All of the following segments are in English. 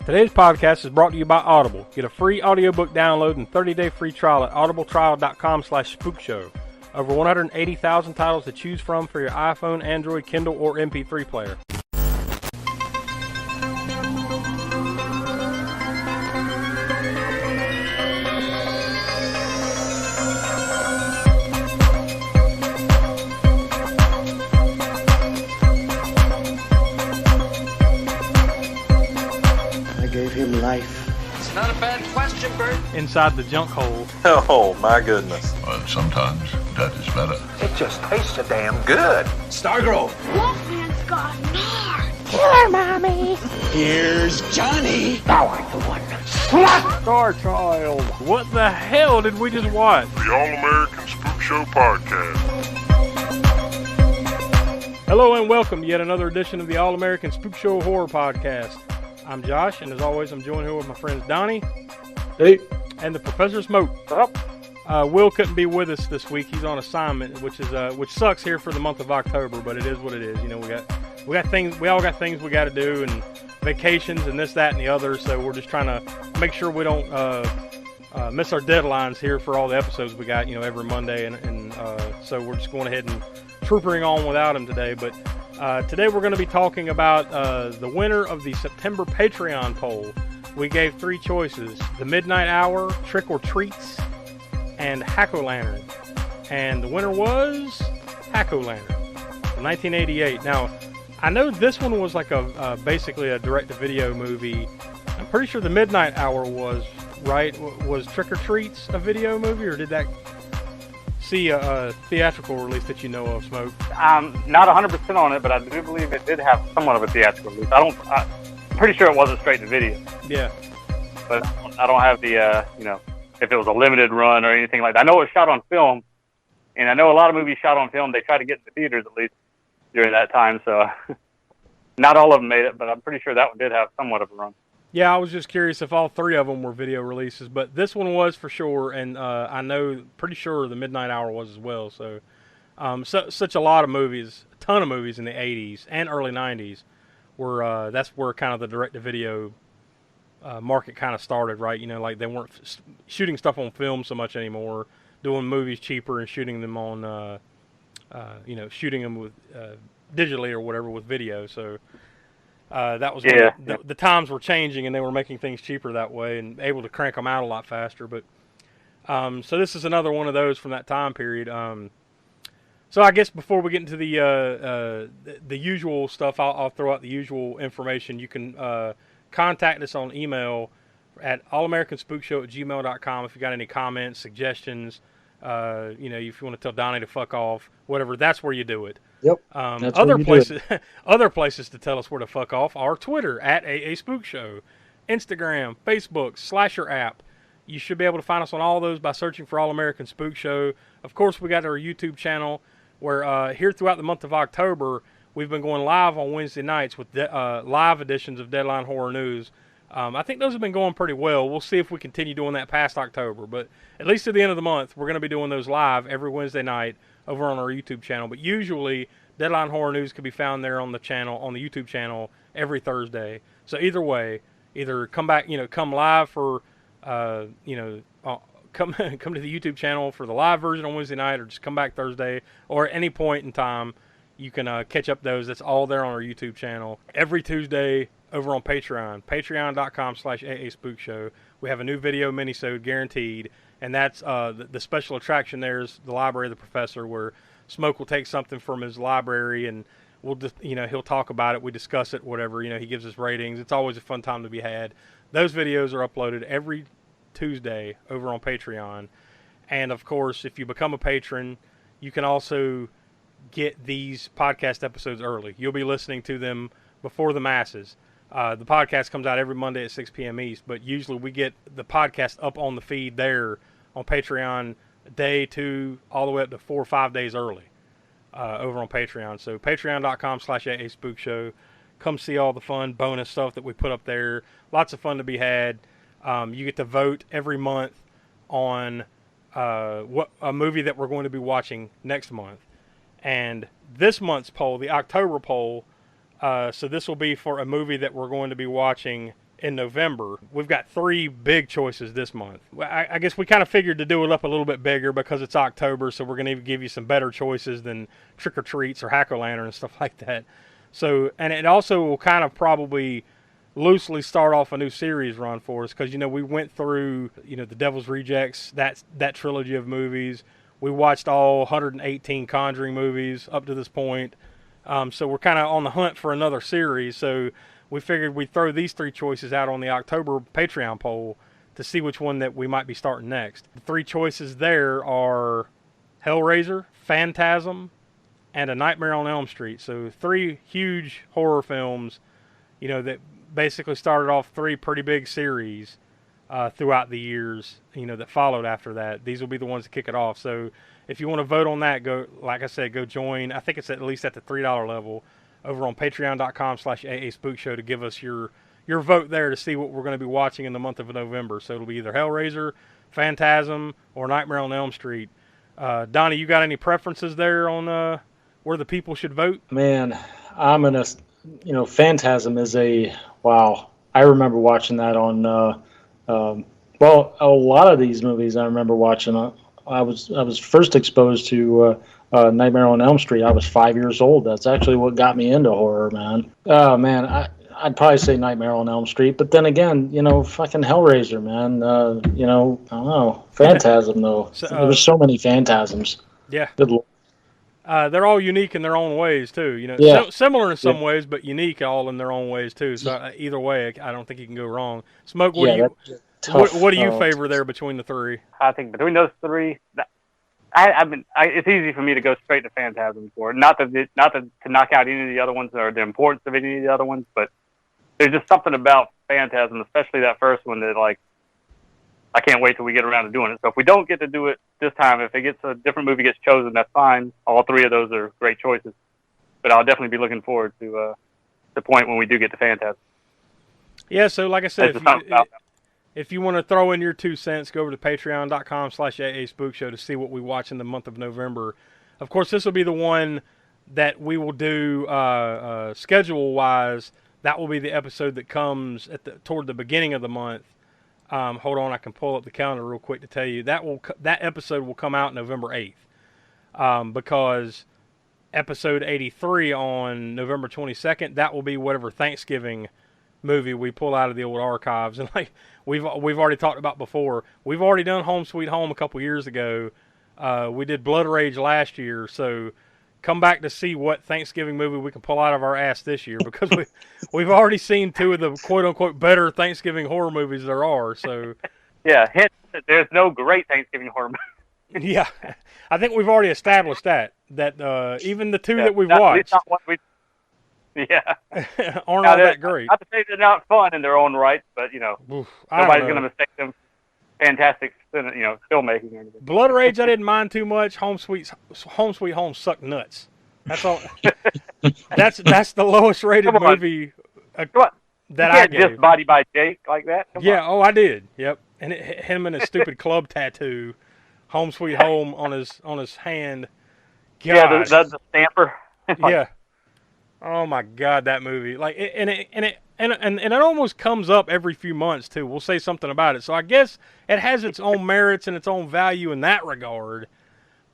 Today's podcast is brought to you by Audible. Get a free audiobook download and 30-day free trial at audibletrial.com/spookshow. Over 180,000 titles to choose from for your iPhone, Android, Kindle, or MP3 player. Life. It's not a bad question, Bert. Inside the junk hole. Oh, my goodness. Well, sometimes that is better. It just tastes so damn good. Stargrove. Wolfman's got nards. Killer, Mommy. Here's Johnny. Thou art the one. Star Child. What the hell did we just watch? The All-American Spookshow Podcast. Hello and welcome to yet another edition of the All-American Spookshow Horror Podcast. I'm Josh, and as always, I'm joined here with my friends Donnie. Hey. And the Professor Smoke. Up. Will couldn't be with us this week. He's on assignment, which sucks here for the month of October, but it is what it is. You know, we got things. We all got things we got to do, and vacations, and this, that, and the other. So we're just trying to make sure we don't miss our deadlines here for all the episodes we got. You know, every Monday, and so we're just going ahead and troopering on without him today, but. Today we're going to be talking about the winner of the September Patreon poll. We gave three choices: The Midnight Hour, Trick or Treats, and Hack-O-Lantern. And the winner was Hack-O-Lantern from 1988. Now, I know this one was like basically a direct-to-video movie. I'm pretty sure The Midnight Hour was, right? Was Trick or Treats a video movie, or did that see a theatrical release that you know of, Smoke? I'm not 100% on it, but I do believe it did have somewhat of a theatrical release. I'm pretty sure it wasn't straight to video. Yeah. But I don't have the, if it was a limited run or anything like that. I know it was shot on film, and I know a lot of movies shot on film, they try to get into theaters at least during that time, so not all of them made it, but I'm pretty sure that one did have somewhat of a run. Yeah, I was just curious if all three of them were video releases, but this one was for sure, and I know, pretty sure The Midnight Hour was as well. So, such a lot of movies, a ton of movies in the 80s and early 90s, were that's where kind of the direct-to-video market kind of started, right? You know, like they weren't shooting stuff on film so much anymore, doing movies cheaper and shooting them on, shooting them with digitally or whatever with video. So. That was the times were changing, and they were making things cheaper that way and able to crank them out a lot faster. But so this is another one of those from that time period. So I guess before we get into the usual stuff, I'll throw out the usual information. You can contact us on email at allamericanspookshow@gmail.com if you got any comments, suggestions. If you want to tell Donnie to fuck off, whatever, that's where you do it. Yep. Other places to tell us where to fuck off are Twitter at AA Spookshow, Instagram, Facebook, Slasher app. You should be able to find us on all those by searching for All American Spook Show. Of course, we got our YouTube channel where here throughout the month of October, we've been going live on Wednesday nights with live editions of Deadline Horror News. I think those have been going pretty well. We'll see if we continue doing that past October, but at least at the end of the month, we're going to be doing those live every Wednesday night over on our YouTube channel. But usually, Deadline Horror News can be found there on the channel, on the YouTube channel, every Thursday. So either way, either come back, come live for, come to the YouTube channel for the live version on Wednesday night, or just come back Thursday, or at any point in time, you can catch up those. That's all there on our YouTube channel. Every Tuesday over on Patreon, patreon.com/AA-spookshow. We have a new video minisode guaranteed, and that's the special attraction there is the Library of the Professor, where Smoke will take something from his library and we'll just, he'll talk about it. We discuss it, whatever, he gives us ratings. It's always a fun time to be had. Those videos are uploaded every Tuesday over on Patreon. And of course, if you become a patron, you can also get these podcast episodes early. You'll be listening to them before the masses. The podcast comes out every Monday at 6 p.m. East, but usually we get the podcast up on the feed there on Patreon day 2 all the way up to 4 or 5 days early over on Patreon. So patreon.com/AA-spookshow. Come see all the fun bonus stuff that we put up there. Lots of fun to be had. You get to vote every month on what a movie that we're going to be watching next month. And this month's poll, the October poll, so this will be for a movie that we're going to be watching in November. We've got 3 big choices this month. I guess we kind of figured to do it up a little bit bigger because it's October, so we're going to give you some better choices than Trick or Treats or Hack-O-Lantern and stuff like that. So, and it also will kind of probably loosely start off a new series run for us because, we went through, The Devil's Rejects, that trilogy of movies. We watched all 118 Conjuring movies up to this point. So we're kind of on the hunt for another series. So we figured we'd throw these 3 choices out on the October Patreon poll to see which one that we might be starting next. The 3 choices there are Hellraiser, Phantasm, and A Nightmare on Elm Street. So 3 huge horror films, that basically started off 3 pretty big series throughout the years, that followed after that. These will be the ones to kick it off. So if you want to vote on that, like I said, go join. I think it's at least at the $3 level over on patreon.com/AASpookShow to give us your vote there to see what we're going to be watching in the month of November. So it'll be either Hellraiser, Phantasm, or Nightmare on Elm Street. Donnie, you got any preferences there on where the people should vote? Man, I'm going to, Phantasm is wow. I remember watching that on, a lot of these movies I remember watching. I was first exposed to Nightmare on Elm Street. I was 5 years old. That's actually what got me into horror, man. Oh, man, I'd probably say Nightmare on Elm Street. But then again, fucking Hellraiser, man. I don't know. Phantasm, though. There's so many Phantasms. Yeah. Good Lord. They're all unique in their own ways, too. Similar in some ways, but unique all in their own ways, too. So either way, I don't think you can go wrong. Smoke, what do you favor there between the 3? I think between those 3, it's easy for me to go straight to Phantasm for it. Not to knock out any of the other ones or the importance of any of the other ones, but there's just something about Phantasm, especially that first one, that I can't wait till we get around to doing it. So if we don't get to do it this time, if a different movie gets chosen, that's fine. All 3 of those are great choices. But I'll definitely be looking forward to the point when we do get to Phantasm. Yeah, so like I said, if you want to throw in your 2 cents, go over to patreon.com/AASpookShow to see what we watch in the month of November. Of course, this will be the one that we will do schedule-wise. That will be the episode that comes toward the beginning of the month. Hold on, I can pull up the calendar real quick to tell you. That episode will come out November 8th because episode 83 on November 22nd, that will be whatever Thanksgiving movie we pull out of the old archives. And like we've already talked about before, we've already done Home Sweet Home a couple years ago. We did Blood Rage last year, so come back to see what Thanksgiving movie we can pull out of our ass this year because we've already seen 2 of the quote-unquote better Thanksgiving horror movies there are. So yeah, hint that there's no great Thanksgiving horror movie. Yeah, I think we've already established that even the 2 that we've watched aren't all that great. Not to say they're not fun in their own right, but nobody's going to mistake them fantastic, filmmaking or anything. Blood Rage I didn't mind too much. Home Sweet Home sucked nuts. That's all. that's the lowest rated movie that I gave. Just Body by Jake like that. Come on. I did. Yep, and him and his stupid club tattoo, Home Sweet Home on his hand. God. Yeah, the stamper. Yeah. Oh my God, that movie! It almost comes up every few months too. We'll say something about it. So I guess it has its own merits and its own value in that regard.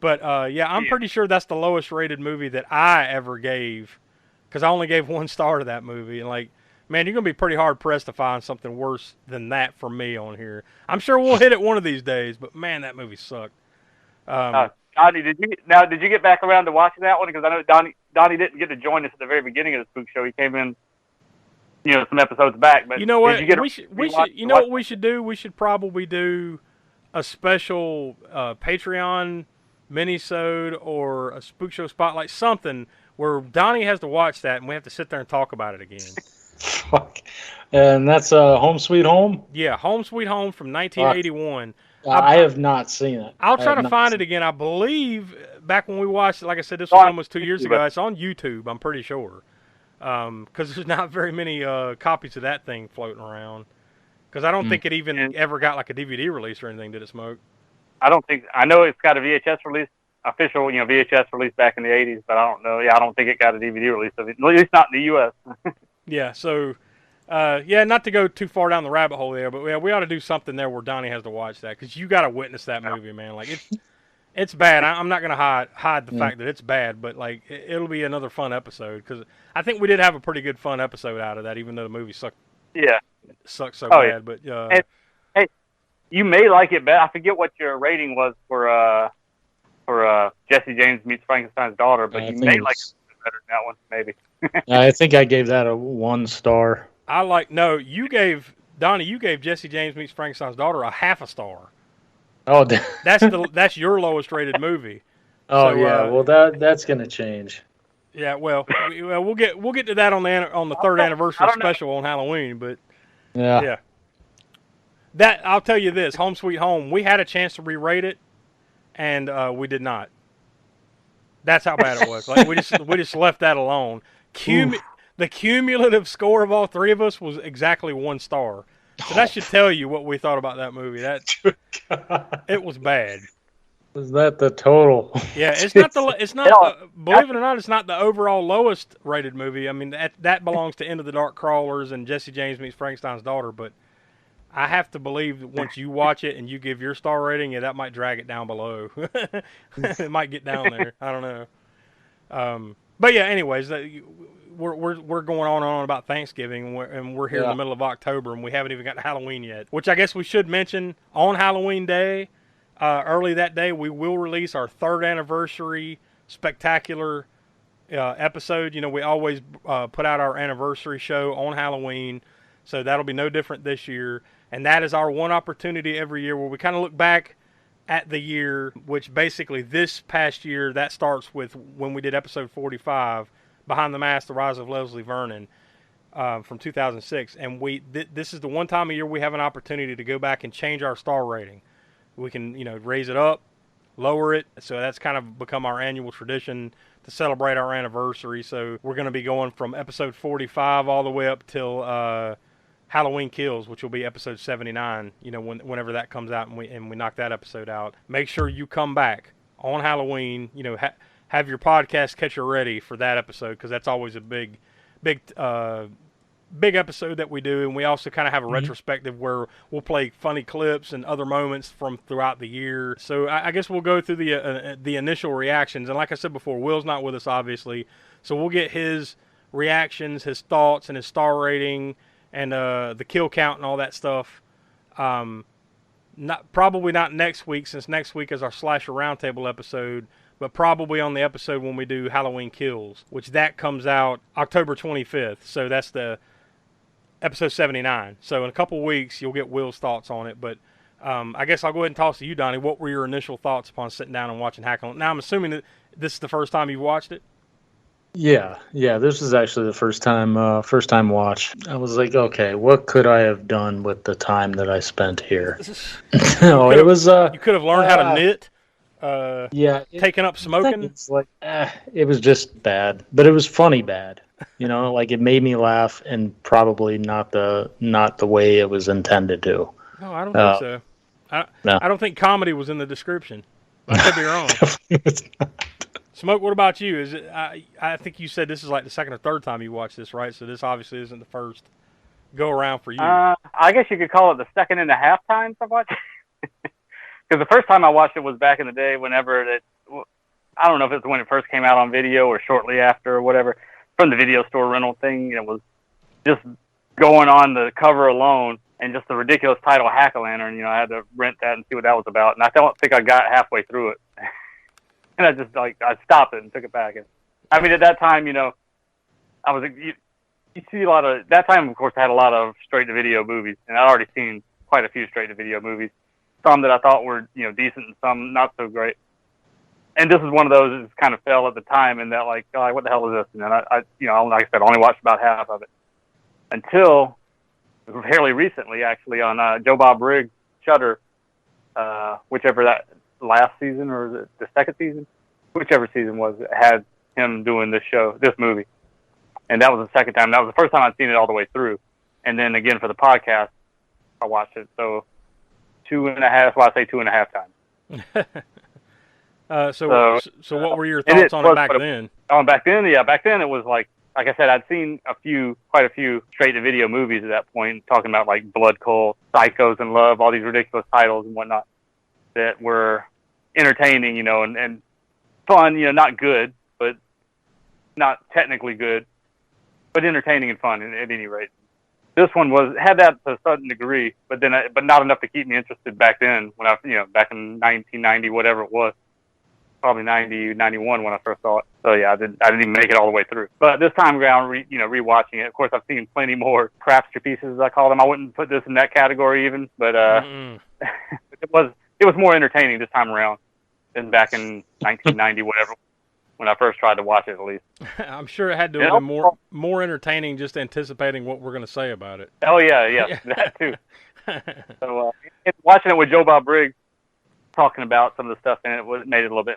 But I'm pretty sure that's the lowest rated movie that I ever gave, because I only gave 1 star to that movie. And man, you're gonna be pretty hard pressed to find something worse than that for me on here. I'm sure we'll hit it one of these days. But man, that movie sucked. Donnie, did you get back around to watching that one? Because I know Donnie didn't get to join us at the very beginning of the Spook Show. He came in, some episodes back. But you know what? What we should do? We should probably do a special Patreon minisode or a Spook Show spotlight, something where Donnie has to watch that and we have to sit there and talk about it again. Fuck. And that's Home Sweet Home? Yeah, Home Sweet Home from 1981. I have not seen it. I'll try to find it again. I believe back when we watched it, like I said, this was almost 2 years ago. It's on YouTube, I'm pretty sure. Because there's not very many copies of that thing floating around. Because I don't think it even ever got like a DVD release or anything, did it, Smoke? I don't think. I know it's got a VHS release, official, VHS release back in the 80s, but I don't know. Yeah, I don't think it got a DVD release of it, at least not in the U.S. Yeah, so Yeah, not to go too far down the rabbit hole there, but yeah, we ought to do something there where Donnie has to watch that because you got to witness that movie, man. Like it's bad. I'm not gonna hide the fact that it's bad, but like it'll be another fun episode because I think we did have a pretty good fun episode out of that, even though the movie sucked. Yeah, sucked so bad. But and, hey, you may like it better. I forget what your rating was for Jesse James Meets Frankenstein's Daughter, but you may like it better than that one, maybe. I think I gave that a 1 star. You gave Jesse James Meets Frankenstein's Daughter a half a star. Oh, that's your lowest rated movie. Oh, so, yeah. Well, that's gonna change. Yeah. Well, we'll get to that on the third anniversary special on Halloween. But yeah. That I'll tell you this: Home Sweet Home. We had a chance to re-rate it, and we did not. That's how bad it was. Like we just left that alone. The cumulative score of all three of us was exactly 1 star. So that should tell you what we thought about that movie. It was bad. Was that the total? Yeah, believe it or not, it's not the overall lowest rated movie. I mean, that belongs to End of the Dark Crawlers and Jesse James Meets Frankenstein's Daughter, but I have to believe that once you watch it and you give your star rating, that might drag it down below. It might get down there. I don't know. But yeah, anyways, we're going on and on about Thanksgiving, and we're here in the middle of October, and we haven't even got to Halloween yet. Which I guess we should mention on Halloween Day, early that day, we will release our 3rd anniversary spectacular episode. You know, we always put out our anniversary show on Halloween, so that'll be no different this year. And that is our one opportunity every year where we kind of look back at the year, which basically this past year, that starts with when we did episode 45, Behind the Mask, The Rise of Leslie Vernon, from 2006. And this is the one time a year we have an opportunity to go back and change our star rating. We can, raise it up, lower it. So that's kind of become our annual tradition to celebrate our anniversary. So we're going to be going from episode 45 all the way up till Halloween Kills, which will be episode 79, whenever that comes out and we knock that episode out. Make sure you come back on Halloween, have your podcast catcher ready for that episode, because that's always a big episode that we do. And we also kind of have a retrospective where we'll play funny clips and other moments from throughout the year. So I guess we'll go through the initial reactions. And like I said before, Will's not with us, obviously. So we'll get his reactions, his thoughts, and his star rating, and the kill count and all that stuff. Probably not next week, since next week is our Slasher Roundtable episode, but probably on the episode when we do Halloween Kills, which that comes out October 25th. So that's the episode 79. So in a couple weeks, you'll get Will's thoughts on it. But I guess I'll go ahead and toss to you, Donnie. What were your initial thoughts upon sitting down and watching Halloween? Now, I'm assuming that this is the first time you watched it? Yeah. This was actually the first time watch. I was like, okay, what could I have done with the time that I spent here? No, it was. You could have learned how to knit. Taking up smoking. It's like, it was just bad, but it was funny bad. Like it made me laugh, and probably not the way it was intended to. No, I don't think so. I don't think comedy was in the description. I could be wrong. It's not. Smoke, what about you? Is it? I think you said this is like the second or third time you watched this, right? So this obviously isn't the first go around for you. I guess you could call it the second and a half times I've watched it. Because the first time I watched it was back in the day, whenever I don't know if it's when it first came out on video or shortly after or whatever, from the video store rental thing. It was just going on the cover alone and just the ridiculous title Hack-A-Lantern. I had to rent that and see what that was about. And I don't think I got halfway through it. And I just I stopped it and took it back. And I mean, at that time, I was you see a lot of that time. Of course, I had a lot of straight to video movies, and I'd already seen quite a few straight to video movies. Some that I thought were decent, and some not so great. And this is one of those that kind of fell at the time, and that what the hell is this? And then I like I said, I only watched about half of it until fairly recently, actually, on Joe Bob Briggs' Shudder, whichever that. Last season, or was it the second season? Whichever season was, it had him doing this movie. And that was the second time. That was the first time I'd seen it all the way through. And then again for the podcast, I watched it. So 2.5, that's why I say 2.5 times. So what were your thoughts on it back then? Back then it was like, like I said, I'd seen quite a few straight-to-video movies at that point, talking about like Blood Cult, Psychos in Love, all these ridiculous titles and whatnot that were entertaining, you know, and fun, you know, not good, but not technically good, but entertaining and fun at any rate. This one had that to a certain degree, but not enough to keep me interested back then when back in 1990, whatever it was. Probably 90, 91 when I first saw it. So yeah, I didn't even make it all the way through. But this time around, rewatching it, of course, I've seen plenty more crapster pieces, as I call them. I wouldn't put this in that category even, but it was more entertaining this time around than back in 1990, whatever, when I first tried to watch it at least. I'm sure it had to have been more entertaining just anticipating what we're going to say about it. Oh yeah, that too. So watching it with Joe Bob Briggs, talking about some of the stuff in it made it a little bit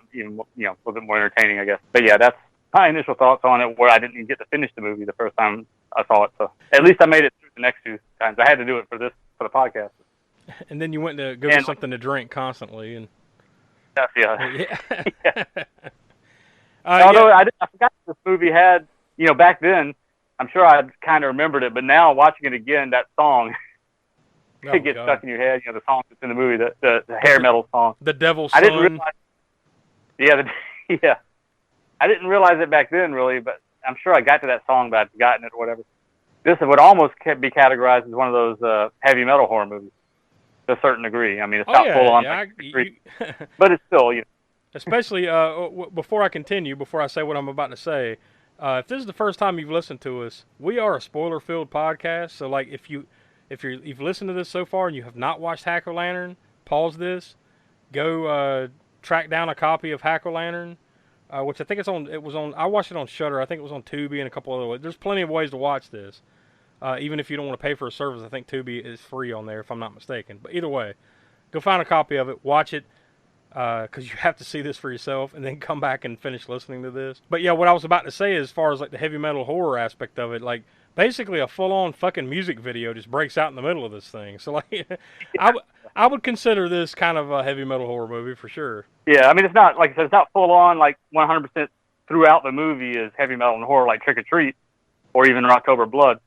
more entertaining, I guess. But yeah, that's my initial thoughts on it, where I didn't even get to finish the movie the first time I saw it. So at least I made it through the next two times. I had to do it for the podcast. And then you went to go get something to drink constantly, and yeah. Although I forgot this movie had, back then, I'm sure I kind of remembered it, but now watching it again, that song. It gets stuck in your head, the song that's in the movie, the hair metal song. The Devil's Son. I didn't realize. I didn't realize it back then, really, but I'm sure I got to that song, but I'd forgotten it or whatever. This would almost be categorized as one of those heavy metal horror movies to a certain degree. I mean, it's not full on, but it's still, Especially before I continue, before I say what I'm about to say, if this is the first time you've listened to us, we are a spoiler-filled podcast. So, like, if you've listened to this so far and you have not watched Hack-O-Lantern, pause this, go track down a copy of Hack-O-Lantern, which I think I watched it on Shudder. I think it was on Tubi and a couple other ways. There's plenty of ways to watch this. Even if you don't want to pay for a service, I think Tubi is free on there, if I'm not mistaken. But either way, go find a copy of it, watch it, because you have to see this for yourself, and then come back and finish listening to this. But yeah, what I was about to say, as far as like the heavy metal horror aspect of it, like, basically a full-on fucking music video just breaks out in the middle of this thing. So, like, I would consider this kind of a heavy metal horror movie for sure. Yeah, I mean, it's not, like I said, it's not full-on, like, 100% throughout the movie is heavy metal and horror, like Trick or Treat, or even October Blood.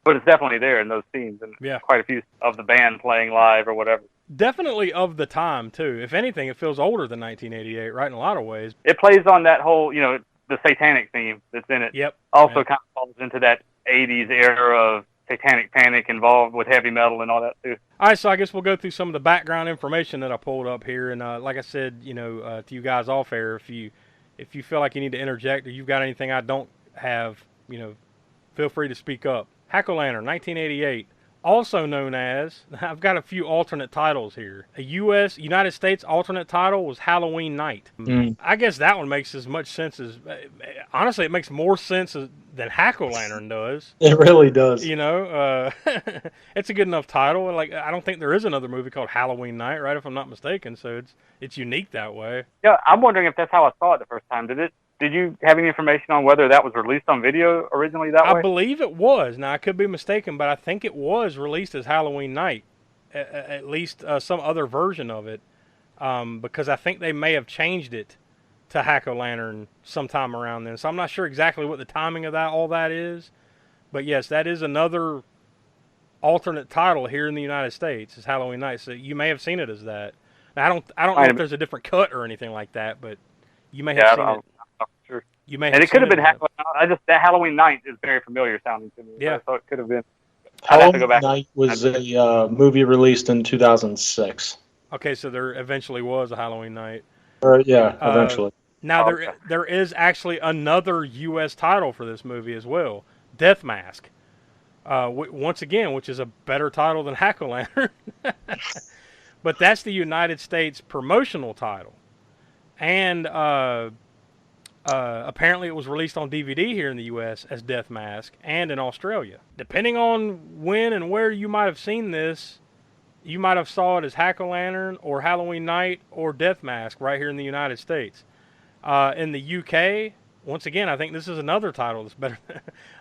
But it's definitely there in those scenes, and quite a few of the band playing live or whatever. Definitely of the time, too. If anything, it feels older than 1988, right, in a lot of ways. It plays on that whole, the satanic theme that's in it. Yep. Also kind of falls into that 80s era of satanic panic involved with heavy metal and all that too. All right, so I guess we'll go through some of the background information that I pulled up here, and like I said, to you guys off air, if you feel like you need to interject or you've got anything I don't have, feel free to speak up. Hack-O-Lantern, 1988, also known as, I've got a few alternate titles here. A United States alternate title was Halloween Night. I guess that one makes as much sense as, honestly, it makes more sense than Hack-O-Lantern does. It really does. It's a good enough title. Like, I don't think there is another movie called Halloween Night, right, if I'm not mistaken, so it's unique that way. Yeah, I'm wondering if that's how I saw it the first time. Did you have any information on whether that was released on video originally that way? I believe it was. Now, I could be mistaken, but I think it was released as Halloween Night, at least some other version of it, because I think they may have changed it to Hack-O-Lantern sometime around then. So I'm not sure exactly what the timing of all that is, but yes, that is another alternate title here in the United States, is Halloween Night. So you may have seen it as that. Now, I don't know if there's a different cut or anything like that, but you may have seen it. Sure. You may, and it could have been Halloween. That Halloween Night is very familiar sounding to me. Yeah, so it could have been. Halloween Night was a movie released in 2006. Okay, so there eventually was a Halloween Night. Eventually. Now there is actually another U.S. title for this movie as well, Death Mask. Once again, which is a better title than Hack-O-Lantern. But that's the United States promotional title, and apparently it was released on DVD here in the U.S. as Death Mask, and in Australia. Depending on when and where you might have seen this, you might have saw it as Hack-O-Lantern or Halloween Night or Death Mask right here in the United States. In the UK, once again, I think this is another title that's better.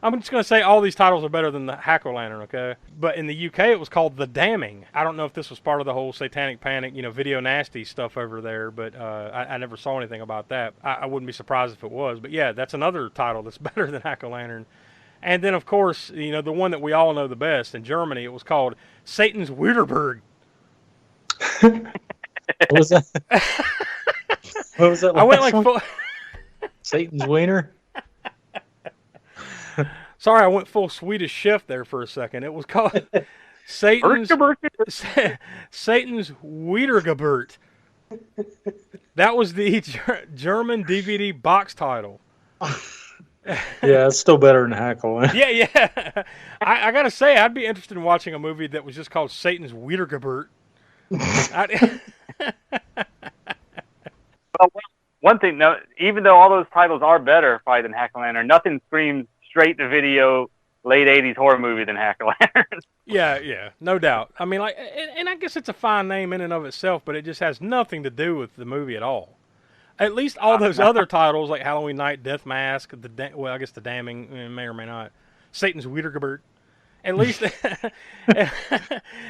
I'm just going to say all these titles are better than the Hack-O-Lantern, okay? But in the UK, it was called The Damning. I don't know if this was part of the whole satanic panic, video nasty stuff over there, but I never saw anything about that. I wouldn't be surprised if it was. But yeah, that's another title that's better than Hack-O-Lantern. And then, of course, the one that we all know the best in Germany, it was called Satan's Wienerberg. What was that? What was that? I went last like one? full. Satan's Wiener. Sorry, I went full Swedish chef there for a second. It was called Satan's Wiedergeburt. That was the German DVD box title. Yeah, it's still better than Hackle. Yeah. I gotta say, I'd be interested in watching a movie that was just called Satan's Wiedergeburt. Well, one thing, no, even though all those titles are better probably than Hack-O-Lantern, nothing screams straight to video late 80s horror movie than Hack-O-Lantern. Yeah, no doubt. I mean, like, and I guess it's a fine name in and of itself, but it just has nothing to do with the movie at all. At least all those other titles, like Halloween Night, Death Mask, I guess The Damning, may or may not, Satan's Wiedergeburt. At least,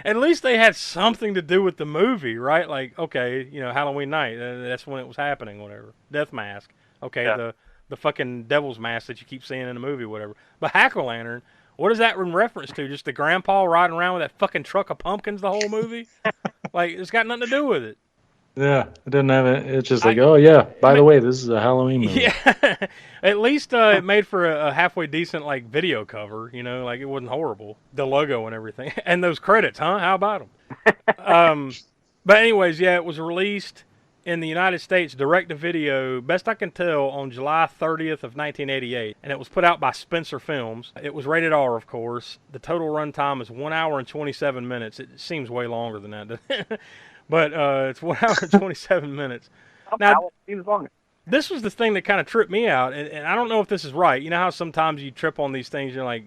at least they had something to do with the movie, right? Like, okay, Halloween Night, that's when it was happening, whatever. Death Mask, okay, Yeah. the fucking devil's mask that you keep seeing in the movie, whatever. But Hack-O-Lantern, what is that in reference to? Just the grandpa riding around with that fucking truck of pumpkins the whole movie? Like, it's got nothing to do with it. Yeah, it didn't have it. It's just like, oh yeah. By the way, this is a Halloween movie. Yeah, at least it made for a halfway decent like video cover. Like it wasn't horrible. The logo and everything, and those credits, huh? How about them? But anyways, yeah, it was released in the United States direct to video, best I can tell, on July 30th of 1988, and it was put out by Spencer Films. It was rated R, of course. The total runtime is 1 hour and 27 minutes. It seems way longer than that. But it's 1 hour and 27 minutes. Now, it seems longer. This was the thing that kind of tripped me out, and I don't know if this is right. You know how sometimes you trip on these things, you're like,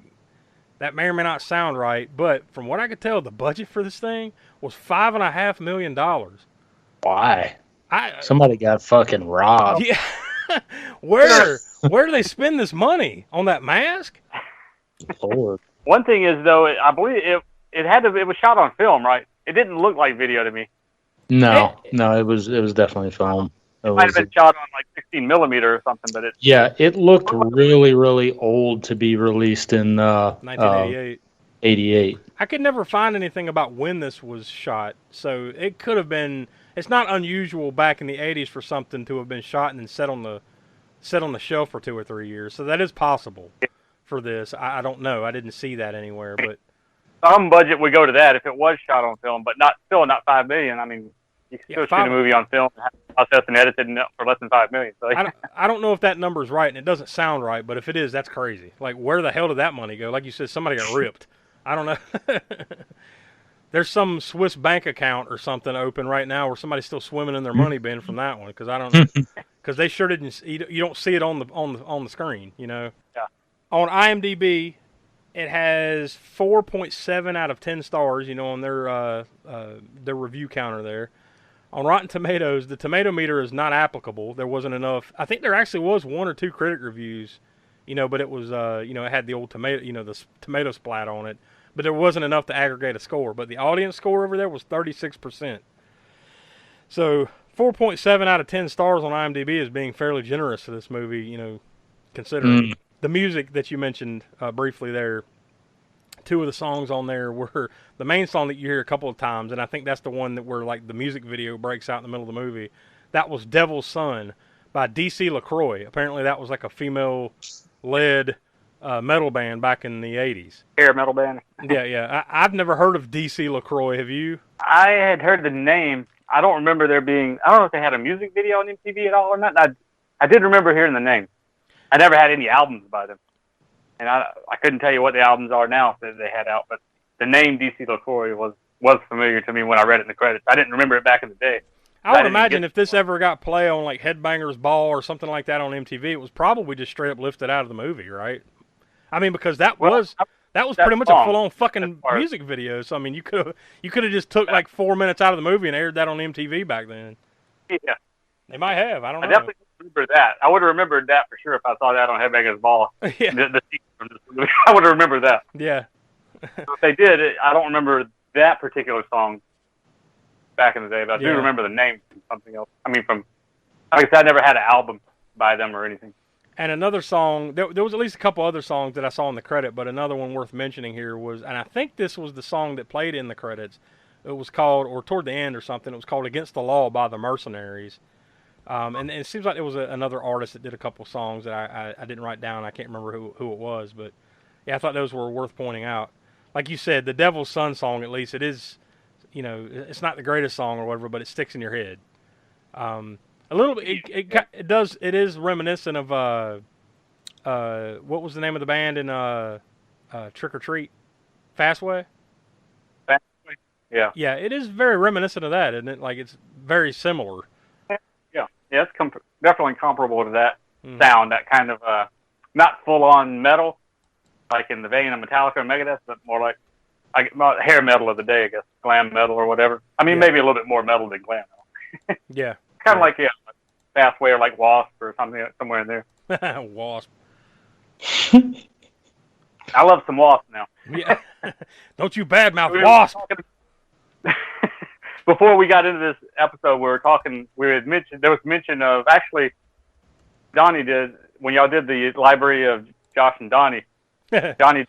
that may or may not sound right, but from what I could tell, the budget for this thing was $5.5 million. Why? Somebody got fucking robbed. Yeah. Where do they spend this money? On that mask? Lord. One thing is, though, I believe it was shot on film, right? It didn't look like video to me. No, it was definitely film. It might have been shot on like 16 millimeter or something, but it looked really, really old to be released in 1988. 88. I could never find anything about when this was shot, so it could have been. It's not unusual back in the 80s for something to have been shot and then set on the shelf for 2 or 3 years. So that is possible for this. I don't know. I didn't see that anywhere, but some budget would go to that if it was shot on film, but not $5 million. I mean, you can still shoot a movie on film and have it processed and edited for less than $5 million. So, I don't know if that number's right, and it doesn't sound right, but if it is, that's crazy. Like, where the hell did that money go? Like you said, somebody got ripped. I don't know. There's some Swiss bank account or something open right now where somebody's still swimming in their money bin from that one, because they sure didn't. You don't see it on the screen, Yeah. On IMDb, it has 4.7 out of 10 stars, on their review counter there. On Rotten Tomatoes, the tomato meter is not applicable. There wasn't enough. I think there actually was 1 or 2 critic reviews, but it was, it had the old tomato, the tomato splat on it. But there wasn't enough to aggregate a score. But the audience score over there was 36%. So 4.7 out of 10 stars on IMDb is being fairly generous to this movie, considering the music that you mentioned briefly there. 2 of the songs on there were the main song that you hear a couple of times, and I think that's the one where like the music video breaks out in the middle of the movie. That was Devil's Son by Dc Lecroy. Apparently that was like a female-led metal band back in the 80s. Hair metal band. Yeah. I've never heard of Dc Lecroy. Have you? I had heard the name. I don't remember there being. I don't know if they had a music video on MTV at all or not. I did remember hearing the name. I never had any albums by them, and I couldn't tell you what the albums are now that they had out. But the name Dc Lecroy was familiar to me when I read it in the credits. I didn't remember it back in the day. I would imagine if this ever got play on like Headbangers Ball or something like that on MTV, it was probably just straight up lifted out of the movie, right? I mean, because that was pretty much a full-on fucking music video. So I mean, you could have just took like 4 minutes out of the movie and aired that on MTV back then. Yeah, they might have. I don't know. I definitely remember that. I would have remembered that for sure if I saw that on Headbangers Ball. Yeah, the scene from this movie. I would have remembered that. Yeah. If they did, I don't remember that particular song back in the day, but I do remember the name from something else. I mean, like I said, I never had an album by them or anything. And another song, there was at least a couple other songs that I saw in the credit, but another one worth mentioning here was, and I think this was the song that played in the credits. It was called, or toward the end or something, it was called Against the Law by the Mercenaries. And it seems like there was another artist that did a couple songs that I didn't write down. I can't remember who it was, but yeah, I thought those were worth pointing out. Like you said, the Devil's Son song, at least, it is, it's not the greatest song or whatever, but it sticks in your head. A little bit, it is reminiscent of, what was the name of the band in Trick or Treat? Fastway? Yeah. Yeah, it is very reminiscent of that, isn't it? Like, it's very similar. Yeah, it's definitely comparable to that sound, that kind of, not full-on metal, like in the vein of Metallica or Megadeth, but more like hair metal of the day, I guess, glam metal or whatever. I mean, maybe a little bit more metal than glam metal. Yeah. Kind of like, Fastway or like Wasp or something, somewhere in there. Wasp. I love some Wasp now. Yeah. Don't you badmouth Wasp. Before we got into this episode, there was mention of, actually, Donnie did, when y'all did the library of Josh and Donnie, Donnie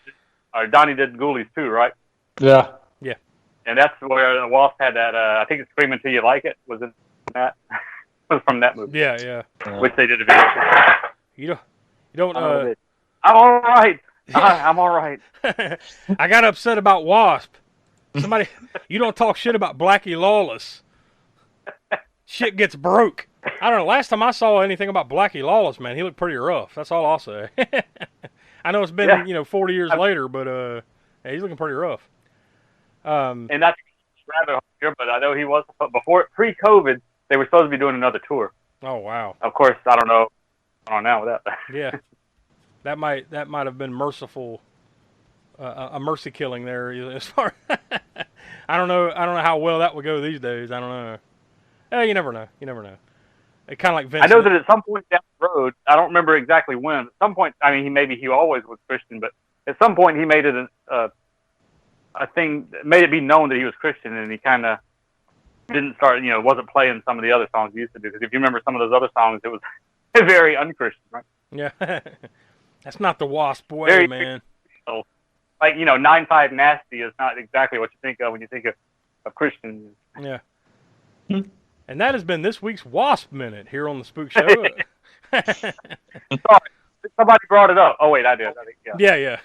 did Ghoulies too, right? Yeah. Yeah. And that's where the Wasp had that, I think it's Scream Until You Like It, was in that? Was from that movie. Yeah. Which they did a video. You don't, I'm all right. I'm all right. I got upset about Wasp. Somebody, you don't talk shit about Blackie Lawless. Shit gets broke. I don't know. Last time I saw anything about Blackie Lawless, man, he looked pretty rough. That's all I'll say. I know it's been, 40 years later, but yeah, he's looking pretty rough. And that's rather hard here, but I know he was, before, pre-COVID, they were supposed to be doing another tour. Oh, wow. Of course, I don't know now with that. Yeah. That might have been merciful, a mercy killing there. As far, I don't know how well that would go these days. I don't know. You never know. It kind of like Vincent. I know that at some point down the road, I don't remember exactly when. At some point, I mean, he always was Christian, but at some point he made it a thing, made it be known that he was Christian, and he kind of didn't start, wasn't playing some of the other songs he used to do. Because if you remember some of those other songs, it was very unchristian, right? Yeah. That's not the Wasp way, man. Like, 9-5 Nasty is not exactly what you think of when you think of Christians. Yeah. And that has been this week's Wasp Minute here on the Spook Show. Sorry. Somebody brought it up. Oh, wait, I did. Yeah.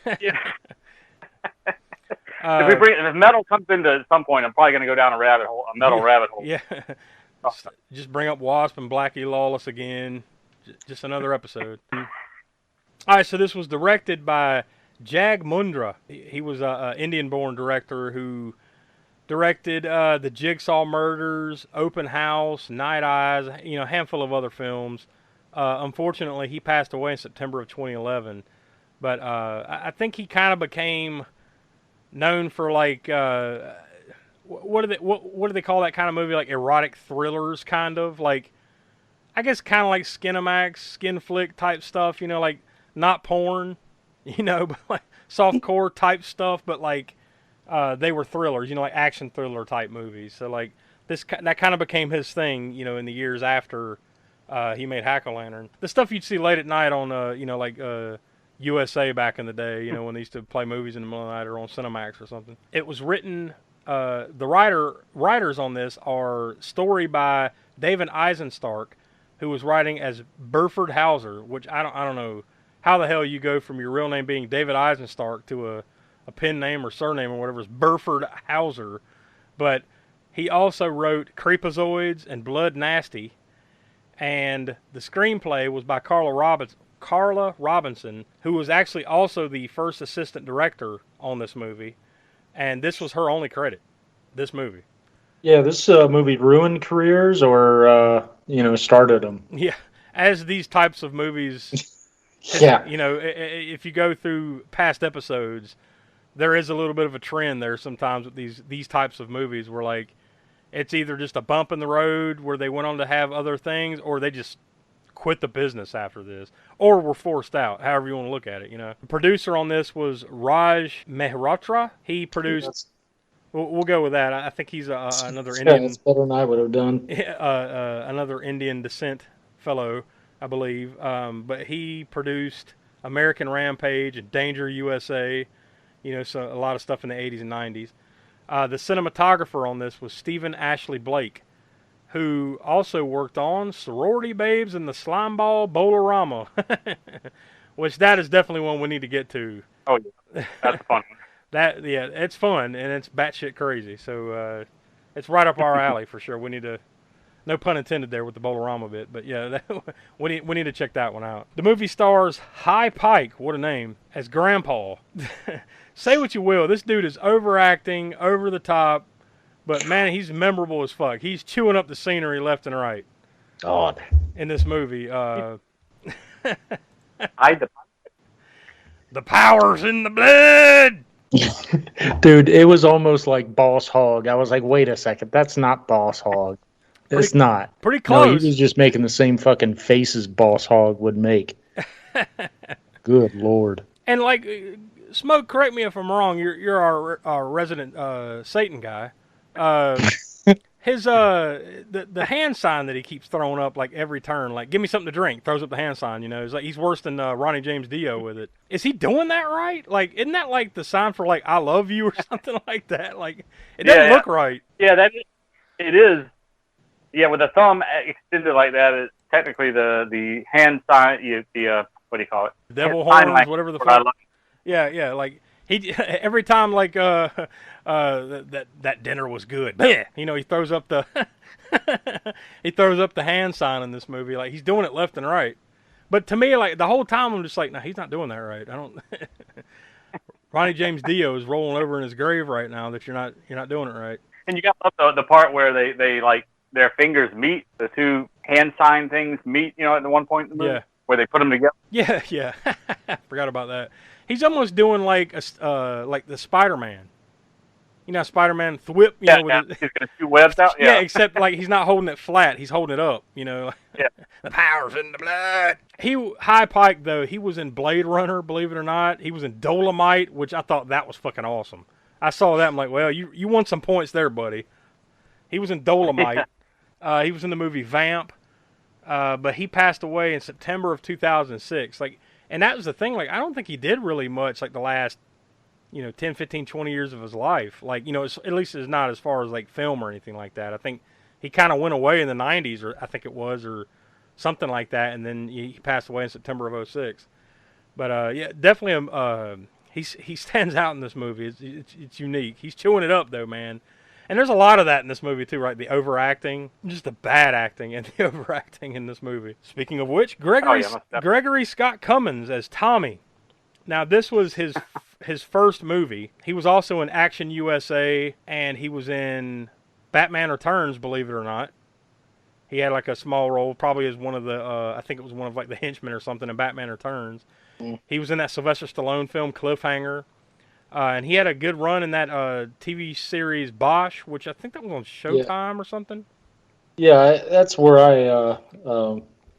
If metal comes into at some point, I'm probably going to go down a metal rabbit hole. Yeah. Just bring up Wasp and Blackie Lawless again. Just another episode. All right, so this was directed by Jag Mundra. He was an Indian-born director who directed The Jigsaw Murders, Open House, Night Eyes, a handful of other films. Unfortunately, he passed away in September of 2011. But I think he kind of became known for, like, what do they call that kind of movie? Like erotic thrillers, kind of like, I guess, kind of like Skinamax, skin flick type stuff. Like not porn, but like softcore type stuff. But like they were thrillers, like action thriller type movies. So like that kind of became his thing, in the years after he made Hack-O-Lantern. The stuff you'd see late at night on, like USA back in the day, when they used to play movies in the middle of the night or on Cinemax or something. It was written, the writers on this are story by David Eisenstark, who was writing as Burford Hauser, which I don't know how the hell you go from your real name being David Eisenstark to a pen name or surname or whatever is Burford Hauser. But he also wrote Creepazoids and Blood Nasty, and the screenplay was by Carla Robinson, who was actually also the first assistant director on this movie, and this was her only credit, this movie. Yeah, this movie ruined careers or, started them. Yeah, as these types of movies, yeah. If you go through past episodes, there is a little bit of a trend there sometimes with these types of movies where, like, it's either just a bump in the road where they went on to have other things, or they just quit the business after this, or were forced out, however you want to look at it, The producer on this was Raj Mehrotra. He produced... We'll go with that. I think he's another Indian... That's better than I would have done. Another Indian descent fellow. I believe. But he produced American Rampage and Danger USA. So a lot of stuff in the 80s and 90s. The cinematographer on this was Stephen Ashley Blake, who also worked on Sorority Babes and the Slimeball Bowl-O-Rama, which that is definitely one we need to get to. Oh, yeah. That's a fun one. It's fun, and it's batshit crazy. So it's right up our alley for sure. We need to, no pun intended there with the Bowl-O-Rama bit, but yeah, we need to check that one out. The movie stars High Pike, what a name, as Grandpa. Say what you will, this dude is overacting, over the top, but man, he's memorable as fuck. He's chewing up the scenery left and right. God. In this movie. Hide the power's in the blood! Dude, it was almost like Boss Hogg. I was like, wait a second, that's not Boss Hogg. It's not. Pretty close. No, he was just making the same fucking faces Boss Hogg would make. Good Lord. And like, Smoke, correct me if I'm wrong. You're our resident Satan guy. His the hand sign that he keeps throwing up like every turn, like give me something to drink, throws up the hand sign. It's like he's worse than Ronnie James Dio with it. Is he doing that right? Like, isn't that like the sign for like I love you or something like that? Like, it doesn't look right. Yeah, it is. Yeah, with the thumb extended like that, it's technically the hand sign. The what do you call it? Devil horns, whatever the fuck. Yeah. Like he every time like that dinner was good. He throws up the hand sign in this movie. Like he's doing it left and right. But to me, like the whole time, I'm just like, no, he's not doing that right. I don't. Ronnie James Dio is rolling over in his grave right now. That you're not doing it right. And you got the part where they like their fingers meet, the two hand sign things meet. At the one point in the movie. Yeah. Where they put them together. Yeah. Forgot about that. He's almost doing like like the Spider-Man. Spider-Man thwip. He's gonna shoot webs out. Yeah, except like he's not holding it flat. He's holding it up. Yeah. The power's in the blood. High Pike though. He was in Blade Runner. Believe it or not, he was in Dolomite, which I thought that was fucking awesome. I saw that. I'm like, well, you won some points there, buddy. He was in Dolomite. He was in the movie Vamp. But he passed away in September of 2006. Like, and that was the thing. Like, I don't think he did really much like the last, 10, 15, 20 years of his life. Like, at least it's not as far as like film or anything like that. I think he kind of went away in the 90s, or I think it was, or something like that. And then he passed away in September of 2006. But yeah, definitely he stands out in this movie. It's unique. He's chewing it up though, man. And there's a lot of that in this movie too, right? The overacting, just the bad acting and the overacting in this movie. Speaking of which, Gregory Scott Cummins as Tommy. Now this was his first movie. He was also in Action USA, and he was in Batman Returns, believe it or not. He had like a small role, probably as one of the, I think it was one of like the henchmen or something in Batman Returns. He was in that Sylvester Stallone film Cliffhanger. And he had a good run in that TV series Bosch, which I think that was on Showtime or something. Yeah, that's where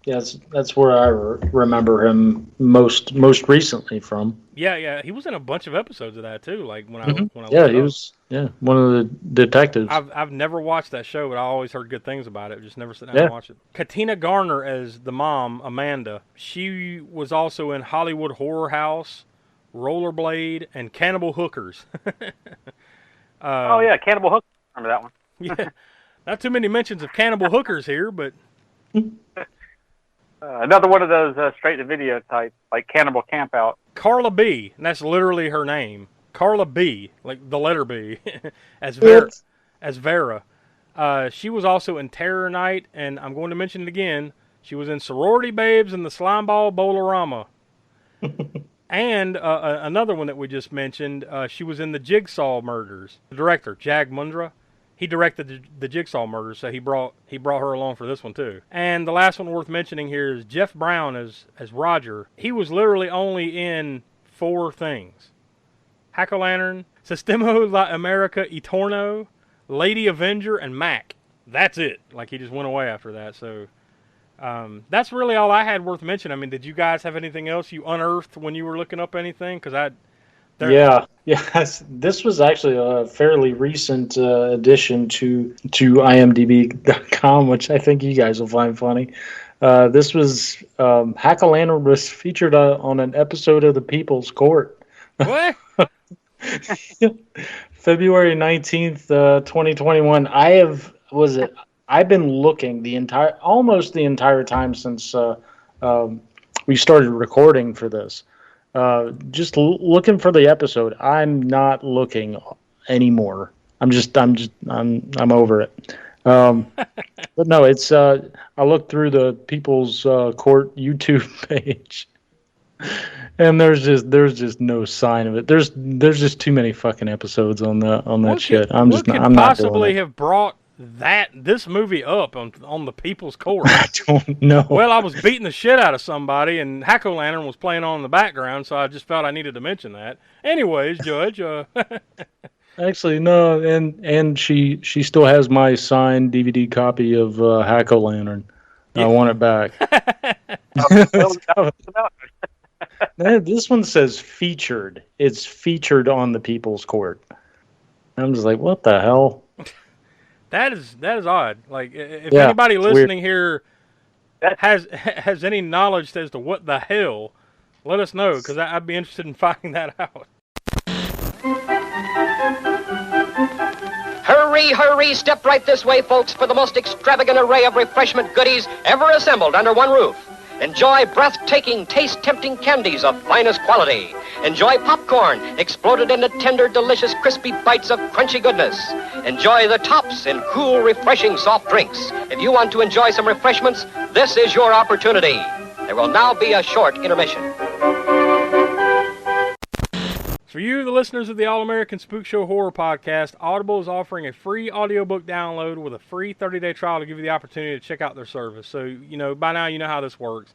that's where I remember him most recently from. Yeah, he was in a bunch of episodes of that too. Like when I he was one of the detectives. I've never watched that show, but I always heard good things about it. Just never sat down and watched it. Katina Garner as the mom, Amanda. She was also in Hollywood Horror House, Rollerblade, and Cannibal Hookers. Cannibal Hookers. Remember that one? Yeah, not too many mentions of Cannibal Hookers here, but another one of those straight-to-video type, like Cannibal Campout. Carla B, and that's literally her name. Carla B, like the letter B, as Vera. She was also in Terror Night, and I'm going to mention it again. She was in Sorority Babes and the Slimeball Bowl-O-Rama. And another one that we just mentioned, she was in the Jigsaw Murders. The director, Jag Mundra, he directed the Jigsaw Murders, so he brought her along for this one too. And the last one worth mentioning here is Jeff Brown as Roger. He was literally only in 4 things: Hack-O-Lantern, Sistema La America Eterno, Lady Avenger, and Mac. That's it. Like, he just went away after that. So that's really all I had worth mentioning. I mean, did you guys have anything else you unearthed when you were looking up anything? Because this was actually a fairly recent addition to IMDb.com, which I think you guys will find funny. This was Hack-A-Lantern was featured on an episode of The People's Court. What? February 19th, 2021. I've been looking almost the entire time since we started recording for this. Just looking for the episode. I'm not looking anymore. I'm over it. But no, it's I looked through the People's Court YouTube page, and there's just no sign of it. There's just too many fucking episodes on that shit. I'm not doing it. What could possibly have brought this movie up on the People's Court? I don't know. Well, I was beating the shit out of somebody, and Hack-O-Lantern was playing on in the background, so I just felt I needed to mention that. Anyways, Judge. Actually, no, and she still has my signed DVD copy of Hack-O-Lantern. I want it back. This one says featured. It's featured on the People's Court. I'm just like, what the hell? That is odd. Like, if anybody listening here has any knowledge as to what the hell, let us know, because I'd be interested in finding that out. Hurry, hurry, step right this way, folks, for the most extravagant array of refreshment goodies ever assembled under one roof. Enjoy breathtaking, taste-tempting candies of finest quality. Enjoy popcorn, exploded into tender, delicious, crispy bites of crunchy goodness. Enjoy the tops in cool, refreshing soft drinks. If you want to enjoy some refreshments, this is your opportunity. There will now be a short intermission. For you, the listeners of the All-American Spook Show Horror Podcast, Audible is offering a free audiobook download with a free 30-day trial to give you the opportunity to check out their service. So, by now you know how this works.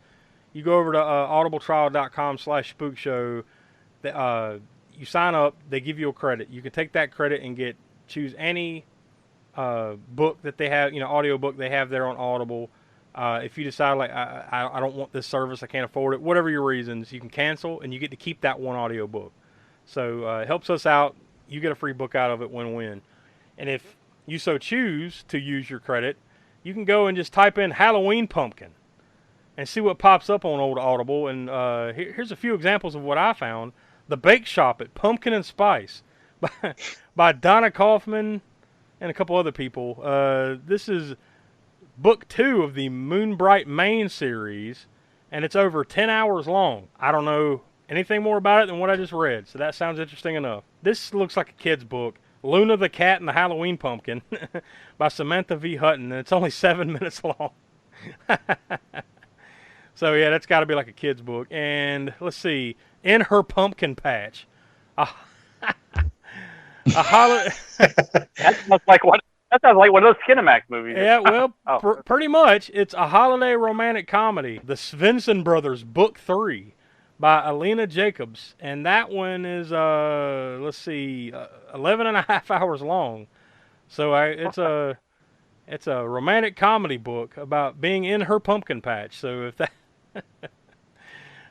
You go over to audibletrial.com/spookshow. You sign up. They give you a credit. You can take that credit and choose any book that they have, audio book they have there on Audible. If you decide, like, I don't want this service, I can't afford it, whatever your reasons, you can cancel, and you get to keep that one audio book. So it helps us out. You get a free book out of it, win-win. And if you so choose to use your credit, you can go and just type in Halloween Pumpkin and see what pops up on old Audible. And here's a few examples of what I found. The Bake Shop at Pumpkin and Spice by Donna Kaufman and a couple other people. This is book 2 of the Moonbright Maine series, and it's over 10 hours long. I don't know anything more about it than what I just read, so that sounds interesting enough. This looks like a kid's book, Luna the Cat and the Halloween Pumpkin by Samantha V. Hutton, and it's only 7 minutes long. So yeah, that's got to be like a kid's book. And let's see, In Her Pumpkin Patch. That sounds like one of those Skinamax movies. Yeah, well, pretty much. It's a holiday romantic comedy, The Svensson Brothers, Book 3. By Alina Jacobs, and that one is 11 and a half hours long. So it's a romantic comedy book about being in her pumpkin patch. So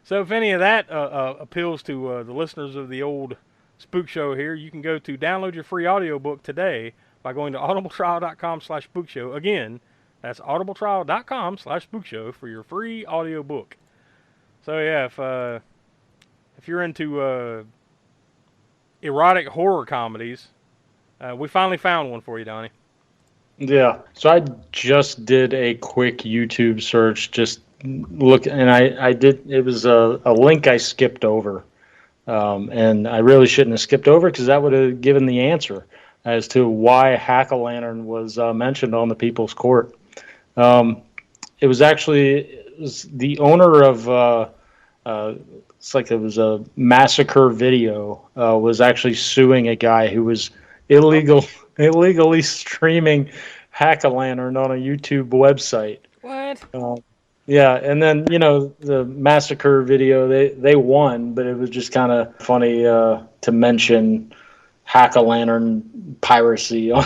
if any of that appeals to the listeners of the old Spook Show here, you can go to download your free audiobook today by going to audibletrial.com/spookshow. Again, that's audibletrial.com/spookshow for your free audiobook. So yeah, if you're into erotic horror comedies, we finally found one for you, Donnie. Yeah. So I just did a quick YouTube search, just look, and I did. It was a link I skipped over, and I really shouldn't have skipped over because that would have given the answer as to why Hack-O-Lantern was mentioned on the People's Court. It was the owner of. It's like it was a massacre video, was actually suing a guy who was illegally streaming Hack-O-Lantern on a YouTube website. What? Yeah, and then, the massacre video, they won, but it was just kind of funny to mention Hack-O-Lantern piracy on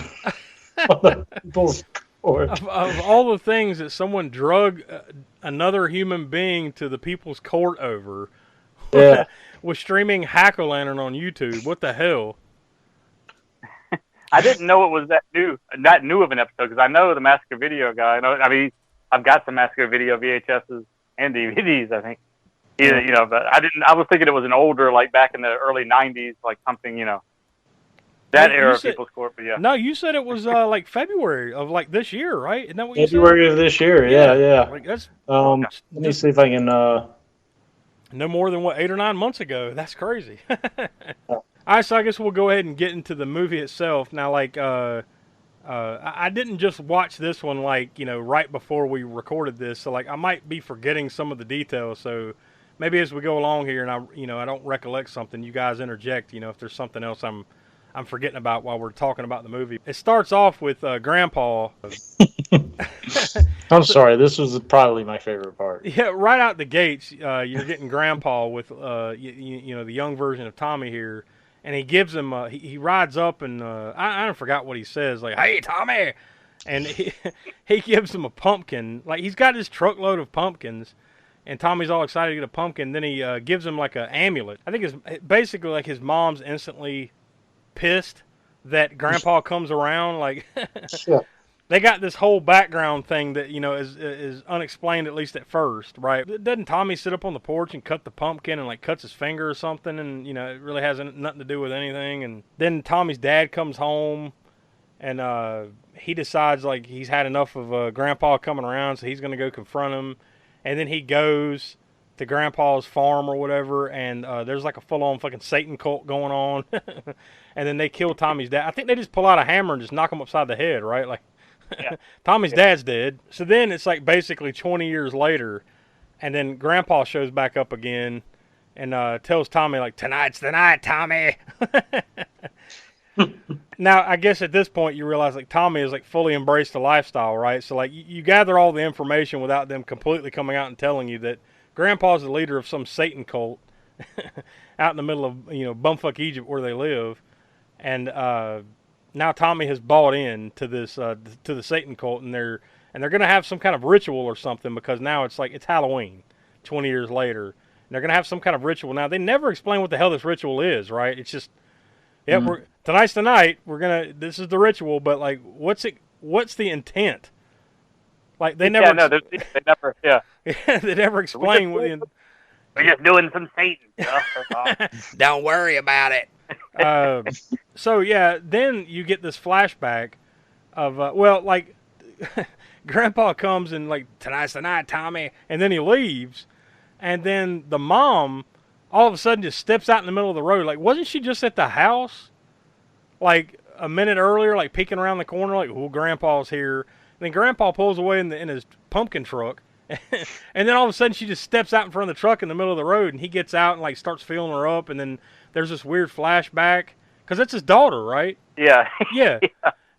the People's Court. Of all the things that someone drug another human being to the People's Court over, yeah, was streaming Hack-O-Lantern on YouTube. What the hell? I didn't know it was that new of an episode, because I know the Massacre video guy. I mean, I've got some Massacre video VHSs and DVDs, I think. Either, you know, but I was thinking it was an older, like back in the early 90s, like something, you know, that era of People's Court, but yeah. No, you said it was like February of like this year, right? Isn't that what you said? February of this year, yeah. Like that's let me see if I can. No more than 8 or 9 months ago. That's crazy. All right, so I guess we'll go ahead and get into the movie itself now. Like, I didn't just watch this one like, you know, right before we recorded this, so like I might be forgetting some of the details. So maybe as we go along here and I don't recollect something, you guys interject. You know, if there's something else I'm forgetting about while we're talking about the movie. It starts off with Grandpa. I'm sorry, this was probably my favorite part. Yeah, right out the gates, you're getting Grandpa with you know, the young version of Tommy here. And he gives him, he rides up and I forgot what he says, like, "Hey, Tommy!" And he gives him a pumpkin. Like, he's got this truckload of pumpkins, and Tommy's all excited to get a pumpkin. Then he gives him, like, an amulet. I think it's basically, like, his mom's instantly pissed that Grandpa comes around. Like, Sure. They got this whole background thing that, you know, is unexplained, at least at first, right? Doesn't Tommy sit up on the porch and cut the pumpkin and, like, cuts his finger or something? And, you know, it really has nothing to do with anything. And then Tommy's dad comes home and he decides, like, he's had enough of Grandpa coming around, so he's going to go confront him. And then he goes to Grandpa's farm or whatever, and there's, like, a full-on fucking Satan cult going on. And then they kill Tommy's dad. I think they just pull out a hammer and just knock him upside the head, right? Like, yeah. Tommy's dad's dead. So then it's like basically 20 years later, and then Grandpa shows back up again and tells Tommy, like, "Tonight's the night, Tommy." Now, I guess at this point you realize, like, Tommy has, like, fully embraced the lifestyle, right? So, like, you gather all the information without them completely coming out and telling you that Grandpa's the leader of some Satan cult out in the middle of, you know, bumfuck Egypt where they live. And now Tommy has bought in to this to the Satan cult, and they're gonna have some kind of ritual or something, because now it's like it's Halloween, 20 years later, and they're gonna have some kind of ritual. Now they never explain what the hell this ritual is, right? It's just, tonight's the night. This is the ritual, but like, what's the intent? Like they never, they never explain what the. We're just doing some Satan stuff. Don't worry about it. So yeah, then you get this flashback of like Grandpa comes and, like, "Tonight's the night, Tommy," and then he leaves, and then the mom all of a sudden just steps out in the middle of the road. Like, wasn't she just at the house like a minute earlier, like peeking around the corner, like, "Oh, Grandpa's here"? And then Grandpa pulls away in his pumpkin truck. And then all of a sudden she just steps out in front of the truck in the middle of the road, and he gets out and, like, starts feeling her up, and then there's this weird flashback, because that's his daughter, right? Yeah. Yeah.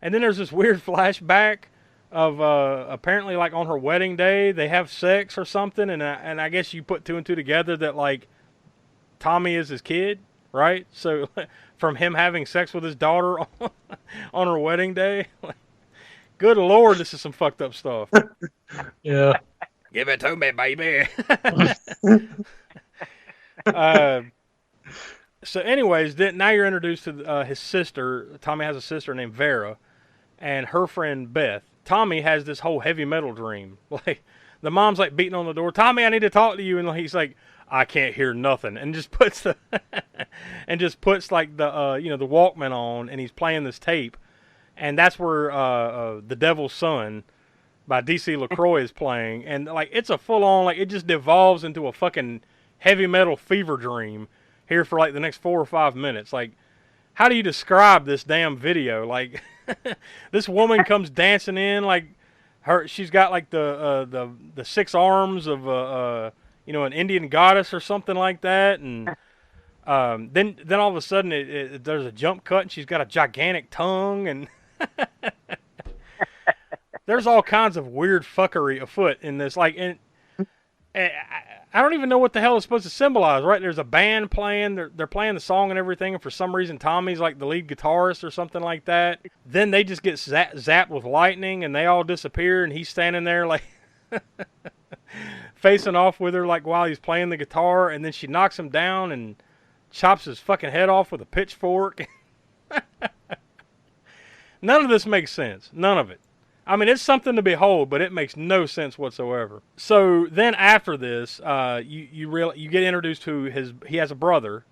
And then there's this weird flashback of apparently, like, on her wedding day they have sex or something, and I guess you put two and two together that, like, Tommy is his kid, right? So from him having sex with his daughter on her wedding day, like, good Lord, this is some fucked up stuff. Yeah. Give it to me, baby. So anyways, now you're introduced to his sister. Tommy has a sister named Vera, and her friend Beth. Tommy has this whole heavy metal dream. Like, the mom's, like, beating on the door. "Tommy, I need to talk to you." And he's like, "I can't hear nothing." And just puts like, the the Walkman on, and he's playing this tape. And that's where The Devil's Son by DC Lecroy is playing. And, like, it's a full-on, like, it just devolves into a fucking heavy metal fever dream here for, like, the next 4 or 5 minutes. Like, how do you describe this damn video? Like, this woman comes dancing in, like, she's got, like, the 6 arms of an Indian goddess or something like that. And then all of a sudden there's a jump cut, and she's got a gigantic tongue, and there's all kinds of weird fuckery afoot in this. Like, and I don't even know what the hell it's supposed to symbolize, right? There's a band playing, they're playing the song and everything, and for some reason Tommy's, like, the lead guitarist or something like that. Then they just get zapped with lightning, and they all disappear, and he's standing there, like, facing off with her, like, while he's playing the guitar, and then she knocks him down and chops his fucking head off with a pitchfork. None of this makes sense. None of it. I mean, it's something to behold, but it makes no sense whatsoever. So then after this, you get introduced to he has a brother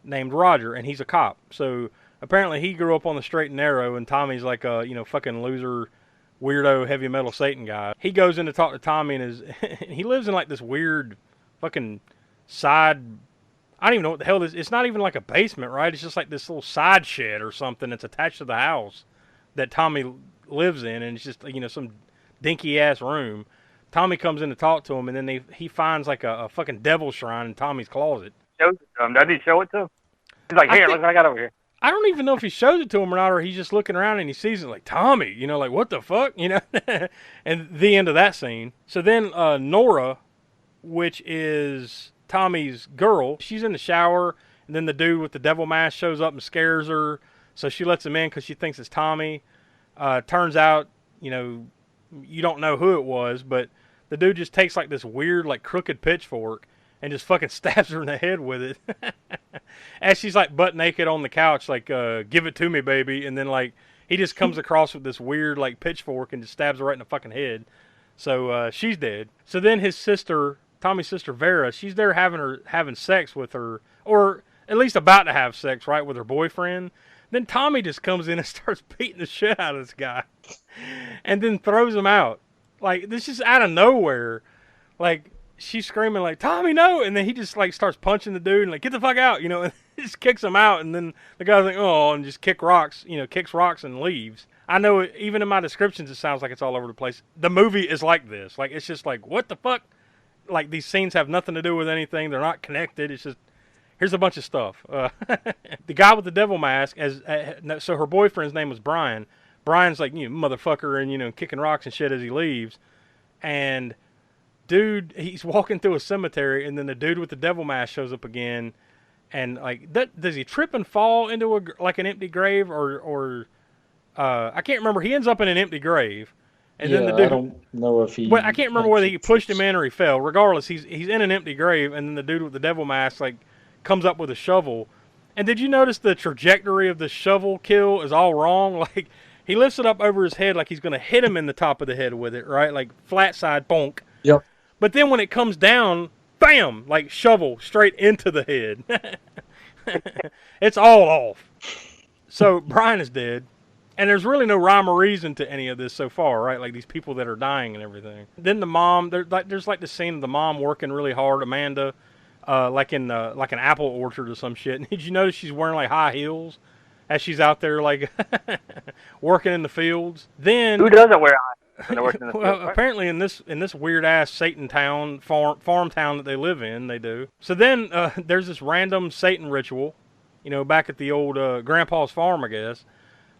named Roger, and he's a cop. So apparently he grew up on the straight and narrow, and Tommy's like a, fucking loser, weirdo, heavy metal Satan guy. He goes in to talk to Tommy, and he lives in like this weird fucking side, I don't even know what the hell this is. It's not even like a basement, right? It's just like this little side shed or something that's attached to the house that Tommy lives in, and it's just, some dinky ass room. Tommy comes in to talk to him, and then he finds like a fucking devil shrine in Tommy's closet. Shows it to him. Does he show it to him? He's like, here, look what I got over here. I don't even know if he shows it to him or not, or he's just looking around and he sees it like, Tommy, like, what the fuck, and the end of that scene. So then Nora, which is Tommy's girl, she's in the shower, and then the dude with the devil mask shows up and scares her, so she lets him in because she thinks it's Tommy. Turns out, you don't know who it was, but the dude just takes like this weird, like crooked pitchfork and just fucking stabs her in the head with it. As she's like butt naked on the couch, like, give it to me, baby. And then like, he just comes across with this weird like pitchfork and just stabs her right in the fucking head. So, she's dead. So then his sister, Tommy's sister Vera, she's there having sex with her, or at least about to have sex, right, with her boyfriend. Then Tommy just comes in and starts beating the shit out of this guy. And then throws him out. Like, this is out of nowhere. Like, she's screaming like, Tommy, no! And then he just like starts punching the dude and like, get the fuck out, and just kicks him out. And then the guy's like, oh, and just kicks rocks and leaves. I know even in my descriptions it sounds like it's all over the place. The movie is like this. Like, it's just like, what the fuck? Like, these scenes have nothing to do with anything. They're not connected. It's just, here's a bunch of stuff. The guy with the devil mask, so her boyfriend's name was Brian. Brian's like, motherfucker, and, kicking rocks and shit as he leaves. And dude, he's walking through a cemetery, and then the dude with the devil mask shows up again. And like, does he trip and fall into an empty grave, or I can't remember. He ends up in an empty grave. And then the dude, I don't know if he. Well, I can't remember whether he pushed him in or he fell. Regardless, he's in an empty grave, and then the dude with the devil mask like comes up with a shovel. And did you notice the trajectory of the shovel kill is all wrong? Like, he lifts it up over his head like he's going to hit him in the top of the head with it, right? Like flat side, bonk. Yep. But then when it comes down, bam, like shovel straight into the head. It's all off. So Brian is dead. And there's really no rhyme or reason to any of this so far, right? Like these people that are dying and everything. Then the mom, there's like the scene of the mom working really hard, Amanda, like in like an apple orchard or some shit. And did you notice she's wearing like high heels as she's out there like working in the fields? Then who doesn't wear high heels when they're working in the field? Well, apparently in this weird ass Satan town, farm town that they live in, they do. So then there's this random Satan ritual, back at the old grandpa's farm, I guess.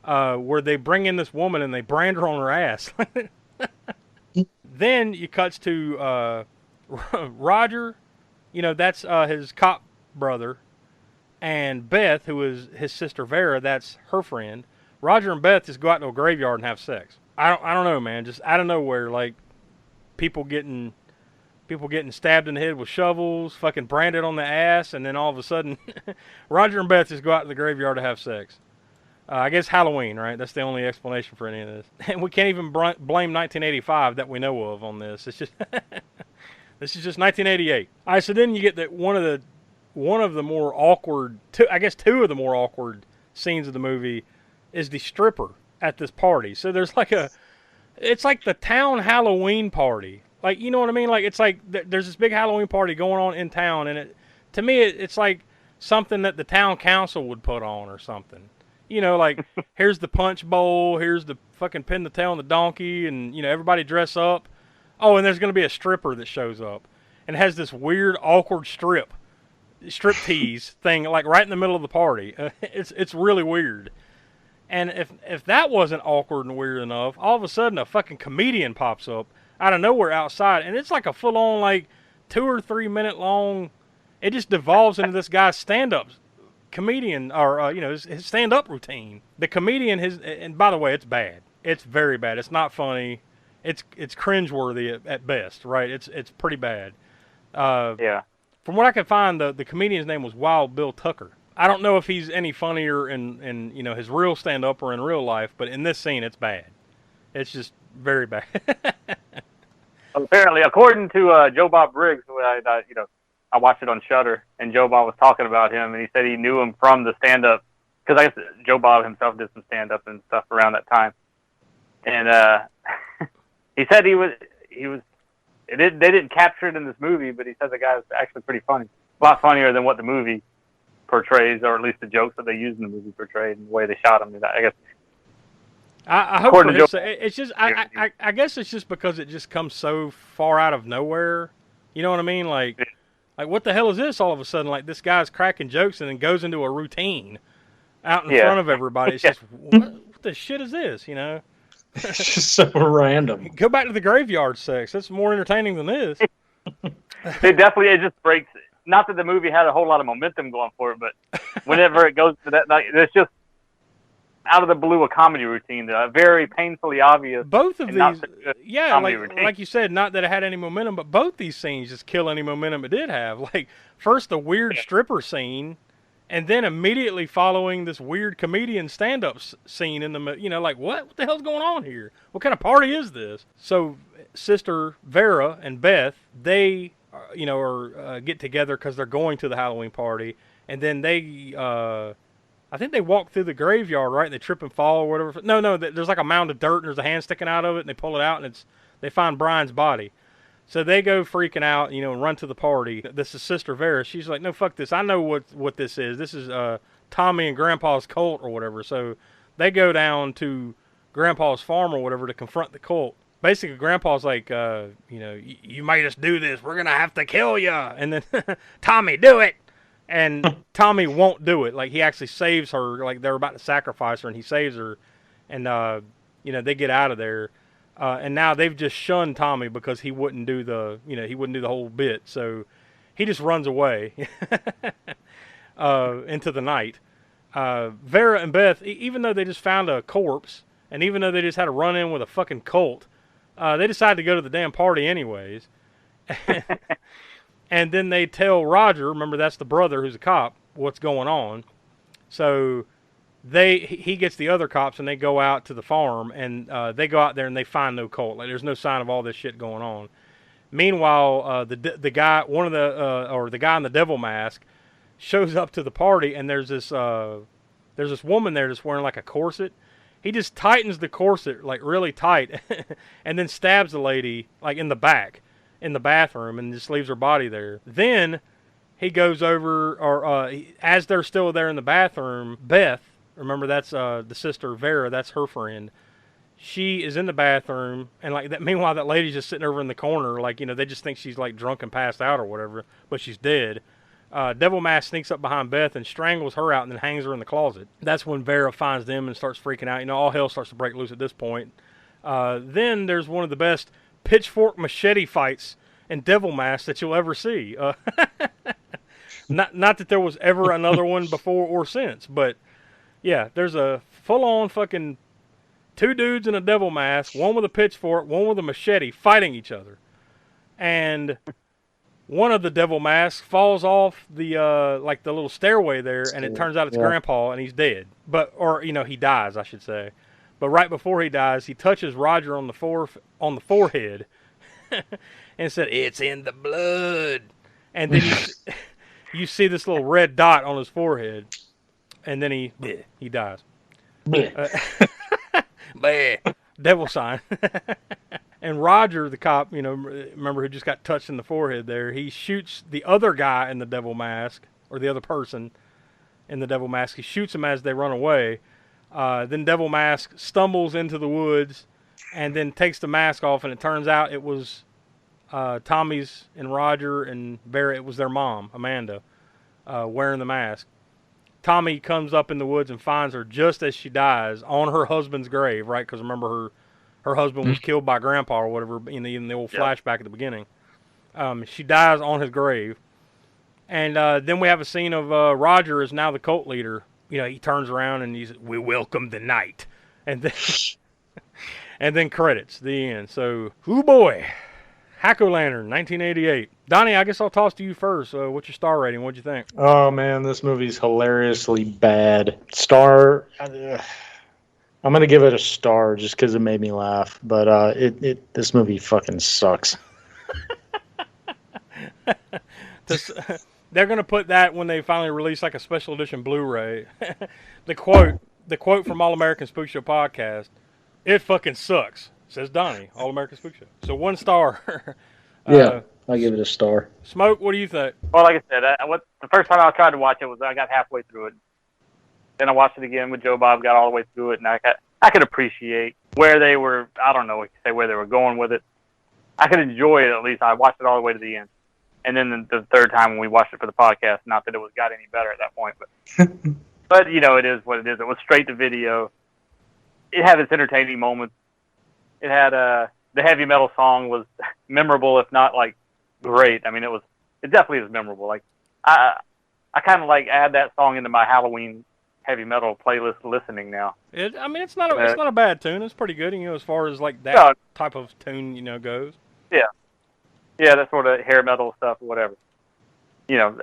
Where they bring in this woman and they brand her on her ass. Then you cuts to Roger, that's his cop brother, and Beth, who is his sister Vera, that's her friend. Roger and Beth just go out to a graveyard and have sex. I don't know, man. Just out of nowhere, like people getting stabbed in the head with shovels, fucking branded on the ass, and then all of a sudden, Roger and Beth just go out to the graveyard to have sex. I guess Halloween, right? That's the only explanation for any of this. And we can't even blame 1985 that we know of on this. It's just this is just 1988. All right, so then you get that one of the more awkward, two of the more awkward scenes of the movie is the stripper at this party. So there's it's like the town Halloween party. Like, you know what I mean? Like, it's like there's this big Halloween party going on in town, and to me it's like something that the town council would put on or something. Like, here's the punch bowl, here's the fucking pin the tail on the donkey, and, everybody dress up. Oh, and there's going to be a stripper that shows up and has this weird, awkward strip tease thing, like, right in the middle of the party. It's really weird. And if that wasn't awkward and weird enough, all of a sudden a fucking comedian pops up out of nowhere outside, and it's like a full-on, like, 2 or 3 minute long, it just devolves into this guy's stand-ups. Comedian, or his stand-up routine. The comedian, and by the way, it's bad. It's very bad. It's not funny. It's cringeworthy at best, right? It's pretty bad. Yeah. From what I can find, the comedian's name was Wild Bill Tucker. I don't know if he's any funnier in his real stand-up or in real life, but in this scene, it's bad. It's just very bad. Apparently, according to Joe Bob Briggs, I watched it on Shudder, and Joe Bob was talking about him, and he said he knew him from the stand-up, because I guess Joe Bob himself did some stand-up and stuff around that time. And he said they didn't capture it in this movie, but he said the guy was actually pretty funny. A lot funnier than what the movie portrays, or at least the jokes that they used in the movie portrayed, and the way they shot him. I guess. I hope for his sake, it's just I guess it's just because it just comes so far out of nowhere. You know what I mean? Like what the hell is this? All of a sudden, like this guy's cracking jokes and then goes into a routine out in front of everybody. It's just what the shit is this? You know? It's just so random. Go back to the graveyard sex. That's more entertaining than this. It just breaks. Not that the movie had a whole lot of momentum going for it, but whenever it goes to that night, it's just out of the blue a comedy routine, very painfully obvious. Both of these, routine. like you said, not that it had any momentum, but both these scenes just kill any momentum it did have. Like first the weird stripper scene, and then immediately following this weird comedian stand-up scene in the, like what the hell's going on here? What kind of party is this? So Sister Vera and Beth, they get together because they're going to the Halloween party, and then they, I think they walk through the graveyard, right? And they trip and fall or whatever. No, there's like a mound of dirt and there's a hand sticking out of it, and they pull it out, and they find Brian's body. So they go freaking out, and run to the party. This is Sister Vera. She's like, no, fuck this. I know what this is. This is Tommy and Grandpa's cult or whatever. So they go down to Grandpa's farm or whatever to confront the cult. Basically, Grandpa's like, you made us do this. We're going to have to kill you. And then, Tommy, do it. And Tommy won't do it. Like, he actually saves her. Like, they're about to sacrifice her, and he saves her. And, they get out of there. And now they've just shunned Tommy because he wouldn't do the whole bit. So he just runs away into the night. Vera and Beth, even though they just found a corpse, and even though they just had a run-in with a fucking cult, they decide to go to the damn party anyways. And then they tell Roger, remember that's the brother who's a cop, what's going on. So he gets the other cops and they go out to the farm, and they go out there and they find no cult. Like there's no sign of all this shit going on. Meanwhile, the guy, the guy in the devil mask, shows up to the party, and there's this woman there that's wearing like a corset. He just tightens the corset like really tight, and then stabs the lady like in the back, in the bathroom, and just leaves her body there. Then he goes over, as they're still there in the bathroom, Beth, remember that's the sister Vera, that's her friend. She is in the bathroom, and like that. Meanwhile, that lady's just sitting over in the corner, like they just think she's like drunk and passed out or whatever, but she's dead. Devil Mask sneaks up behind Beth and strangles her out and then hangs her in the closet. That's when Vera finds them and starts freaking out. All hell starts to break loose at this point. Then there's one of the best pitchfork machete fights in Devil Mask that you'll ever see. Not that there was ever another one before or since, but yeah, there's a full-on fucking two dudes in a devil mask, one with a pitchfork, one with a machete, fighting each other. And one of the devil masks falls off the like the little stairway there, and it turns out it's Grandpa, and he's dead. He dies, I should say. But right before he dies, he touches Roger on the forehead, and said, "It's in the blood." And then you see this little red dot on his forehead, and then he dies. Devil sign. And Roger, the cop, remember who just got touched in the forehead there, he shoots the other guy in the devil mask, or the other person in the devil mask. He shoots him as they run away. Then Devil Mask stumbles into the woods and then takes the mask off, and it turns out it was Tommy's and Roger and Vera. It was their mom, Amanda, wearing the mask. Tommy comes up in the woods and finds her just as she dies on her husband's grave, right? Because remember, her husband was killed by Grandpa or whatever in the old flashback at the beginning. She dies on his grave. And then we have a scene of Roger is now the cult leader. He turns around and he's, "We welcome the night." And then, and then credits, the end. So, oh boy. Hack-O-Lantern, 1988. Donnie, I guess I'll toss to you first. What's your star rating? What'd you think? Oh, man, this movie's hilariously bad. I'm gonna give it a star just because it made me laugh. But this movie fucking sucks. They're gonna put that when they finally release like a special edition Blu-ray. the quote from All American Spook Show podcast: "It fucking sucks," says Donnie, All American Spook Show. So 1 star. Yeah, I give it a star. Smoke, what do you think? Well, like I said, the first time I tried to watch it was I got halfway through it. Then I watched it again with Joe Bob, got all the way through it, and I could appreciate where they were. I don't know what you say, where they were going with it. I could enjoy it at least. I watched it all the way to the end. And then the third time when we watched it for the podcast, not that it got any better at that point, but you know, it is what it is. It was straight to video. It had its entertaining moments. It had the heavy metal song was memorable, if not like great. I mean, it definitely is memorable. Like I kind of like add that song into my Halloween heavy metal playlist listening now. It's not a bad tune. It's pretty good, you know, as far as like that type of tune, you know, goes. Yeah. Yeah, that sort of hair metal stuff or whatever. You know,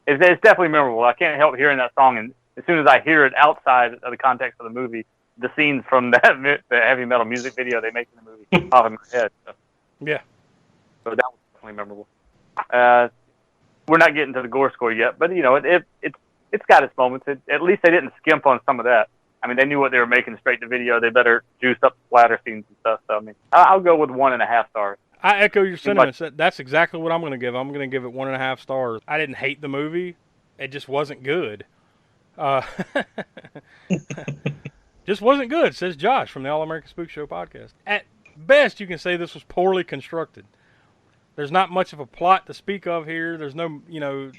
it's definitely memorable. I can't help hearing that song, and as soon as I hear it outside of the context of the movie, the scenes from the heavy metal music video they make in the movie pop in my head. So. Yeah. So that was definitely memorable. We're not getting to the gore score yet, but you know, it's got its moments. At least they didn't skimp on some of that. I mean, they knew what they were making straight to video. They better juice up the splatter scenes and stuff. So I mean, I'll go with 1.5 stars. I echo your sentiments. That's exactly what I'm going to give. I'm going to give it 1.5 stars. I didn't hate the movie. It just wasn't good. Just wasn't good, says Josh from the All American Spook Show podcast. At best, you can say this was poorly constructed. There's not much of a plot to speak of here. There's no, you know,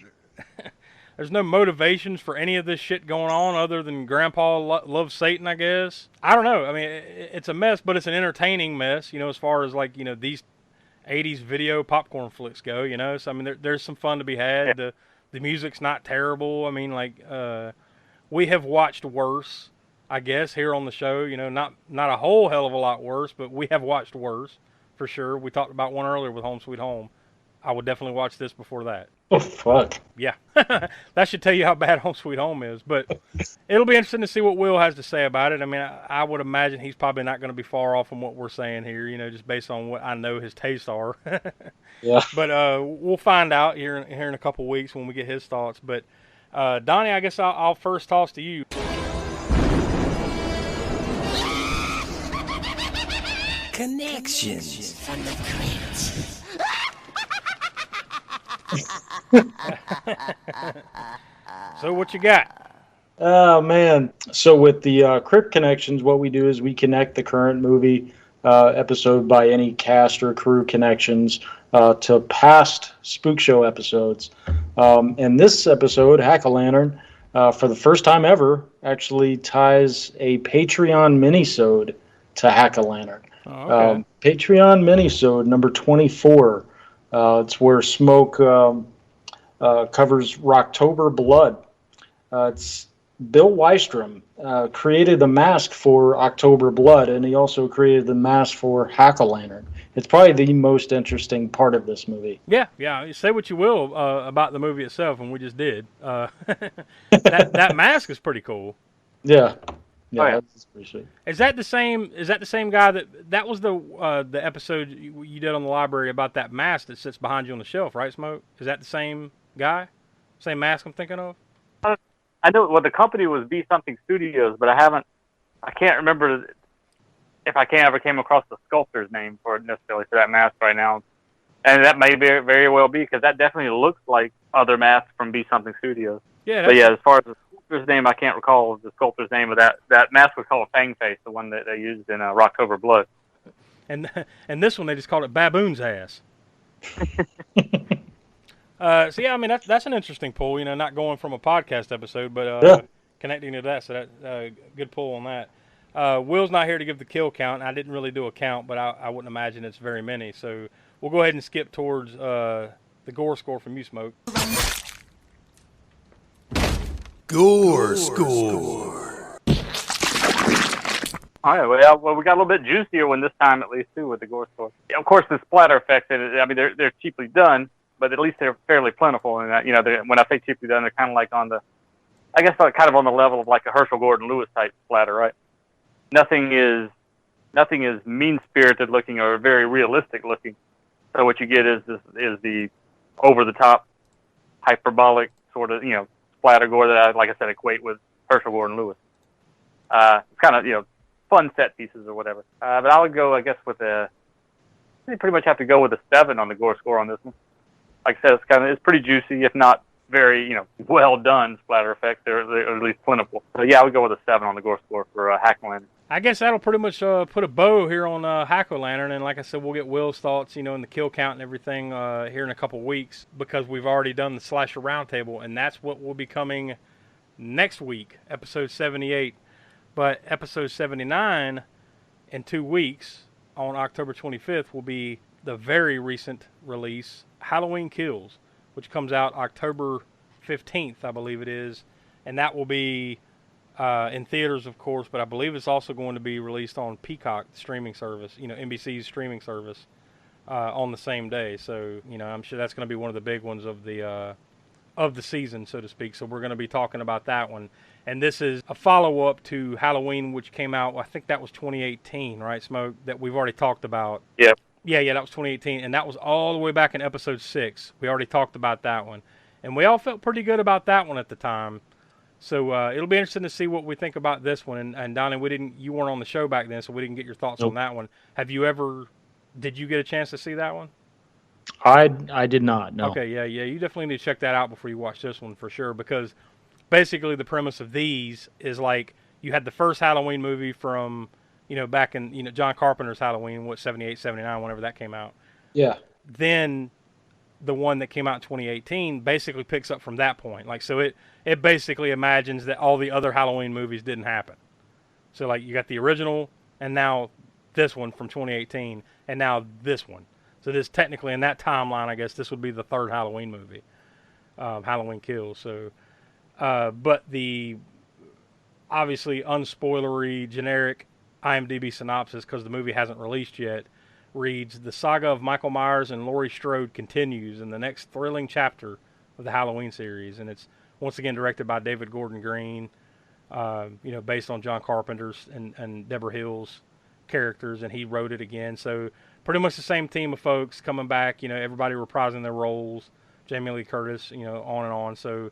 there's no motivations for any of this shit going on other than Grandpa loves Satan, I guess. I don't know. I mean, it's a mess, but it's an entertaining mess, you know, as far as like, you know, these 80s video popcorn flicks go, you know. So I mean, there's some fun to be had. The music's not terrible. I mean, like we have watched worse, I guess, here on the show. You know, not a whole hell of a lot worse, but we have watched worse for sure. We talked about one earlier with Home Sweet Home. I would definitely watch this before that. Oh, fuck. Yeah. That should tell you how bad Home Sweet Home is. But it'll be interesting to see what Will has to say about it. I mean, I would imagine he's probably not going to be far off from what we're saying here, you know, just based on what I know his tastes are. Yeah. But we'll find out here in a couple weeks when we get his thoughts. But, Donnie, I guess I'll first toss to you. Connections from the crypt. So what you got? Oh, man. So with the Crypt Connections, what we do is we connect the current movie episode by any cast or crew connections to past Spook Show episodes. And this episode, Hack-A-Lantern, for the first time ever, actually ties a Patreon minisode to Hack-A-Lantern. Oh, okay. Patreon minisode number 24. It's where Smoke covers Rocktober Blood. It's Bill Wystrom created the mask for October Blood, and he also created the mask for Hack-A-Lantern. It's probably the most interesting part of this movie. Yeah. You say what you will about the movie itself, and we just did. That mask is pretty cool. Yeah. Yeah, that's pretty sweet. Is that the same guy that was the episode you did on the library about that mask that sits behind you on the shelf, right, Smoke? Is that the same guy? Same mask I'm thinking of? I know, well, the company was Be Something Studios, but I can't remember if I ever came across the sculptor's name necessarily for that mask right now. And that may very well be, because that definitely looks like other masks from Be Something Studios. Yeah. But yeah, as far as the sculptor's name, I can't recall the sculptor's name of that mask was called Fang Face, the one that they used in Rocktober Blood. And this one, they just called it Baboon's Ass. So yeah, I mean that's an interesting pull. You know, not going from a podcast episode, but connecting to that. So that good pull on that. Will's not here to give the kill count. I didn't really do a count, but I wouldn't imagine it's very many. So we'll go ahead and skip towards the gore score from you, Smoke. Gore score. All right, well, we got a little bit juicier one this time, at least, too, with the gore score. Of course, the splatter effects, I mean, they're cheaply done, but at least they're fairly plentiful. And you know, when I say cheaply done, they're kind of like I guess kind of on the level of like a Herschel Gordon Lewis type splatter, right? nothing is mean-spirited looking or very realistic looking. So what you get is the over-the-top, hyperbolic sort of, splatter gore that I, like I said, equate with Herschel Gordon Lewis. It's kind of, fun set pieces or whatever. But I would go, I guess, you pretty much have to go with a 7 on the gore score on this one. Like I said, it's pretty juicy, if not very, well done splatter effects. They're at least plentiful. So yeah, I would go with a 7 on the gore score for Hack-O-Lantern. I guess that'll pretty much put a bow here on Hack-O-Lantern, and like I said, we'll get Will's thoughts, and the kill count and everything here in a couple weeks, because we've already done the Slasher Roundtable, and that's what will be coming next week, episode 78. But episode 79 in 2 weeks, on October 25th, will be the very recent release, Halloween Kills, which comes out October 15th, I believe it is, and that will be in theaters, of course, but I believe it's also going to be released on Peacock, the streaming service, NBC's streaming service, on the same day. So, I'm sure that's going to be one of the big ones of the season, so to speak. So we're going to be talking about that one. And this is a follow-up to Halloween, which came out, I think that was 2018, right, Smoke, that we've already talked about. Yeah. Yeah, that was 2018, and that was all the way back in episode 6. We already talked about that one. And we all felt pretty good about that one at the time. So it'll be interesting to see what we think about this one. And Donnie, you weren't on the show back then, so we didn't get your thoughts on that one. Did you get a chance to see that one? I did not, no. Okay, yeah, you definitely need to check that out before you watch this one for sure, because basically the premise of these is like you had the first Halloween movie from, back in, John Carpenter's Halloween, 78, 79, whenever that came out. Yeah. Then the one that came out in 2018 basically picks up from that point. Like, so it basically imagines that all the other Halloween movies didn't happen. So, like, you got the original, and now this one from 2018, and now this one. So this technically, in that timeline, I guess this would be the third Halloween movie, Halloween Kills. So, but the obviously unspoilery, generic IMDb synopsis, because the movie hasn't released yet, reads, "The saga of Michael Myers and Laurie Strode continues in the next thrilling chapter of the Halloween series." And it's, once again, directed by David Gordon Green, based on John Carpenter's and Deborah Hill's characters, and he wrote it again. So pretty much the same team of folks coming back, everybody reprising their roles, Jamie Lee Curtis, on and on. So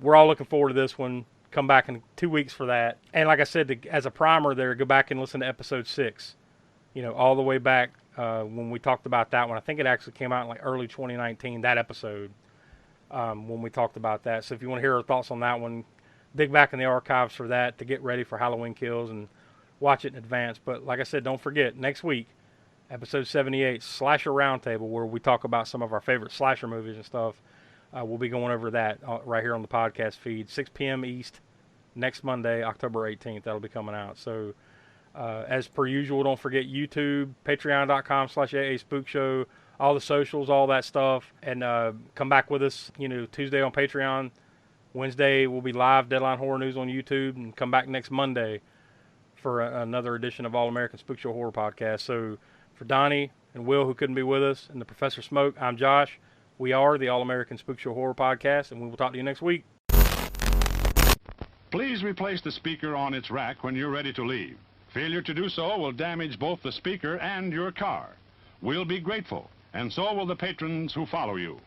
we're all looking forward to this one. Come back in 2 weeks for that. And like I said, as a primer there, go back and listen to episode 6. All the way back when we talked about that one. I think it actually came out in like early 2019, that episode, when we talked about that. So if you want to hear our thoughts on that one, dig back in the archives for that to get ready for Halloween Kills and watch it in advance. But like I said, don't forget, next week, episode 78, Slasher Roundtable, where we talk about some of our favorite slasher movies and stuff. We'll be going over that right here on the podcast feed, 6 p.m. East, next Monday, October 18th. That'll be coming out. So as per usual, don't forget YouTube, patreon.com/AASpookshow, all the socials, all that stuff. And come back with us, Tuesday on Patreon. Wednesday will be live Deadline Horror News on YouTube. And come back next Monday for another edition of All American Spook Show Horror Podcast. So for Donnie and Will, who couldn't be with us, and the Professor Smoke, I'm Josh. We are the All American Spook Show Horror Podcast, and we will talk to you next week. Please replace the speaker on its rack when you're ready to leave. Failure to do so will damage both the speaker and your car. We'll be grateful, and so will the patrons who follow you.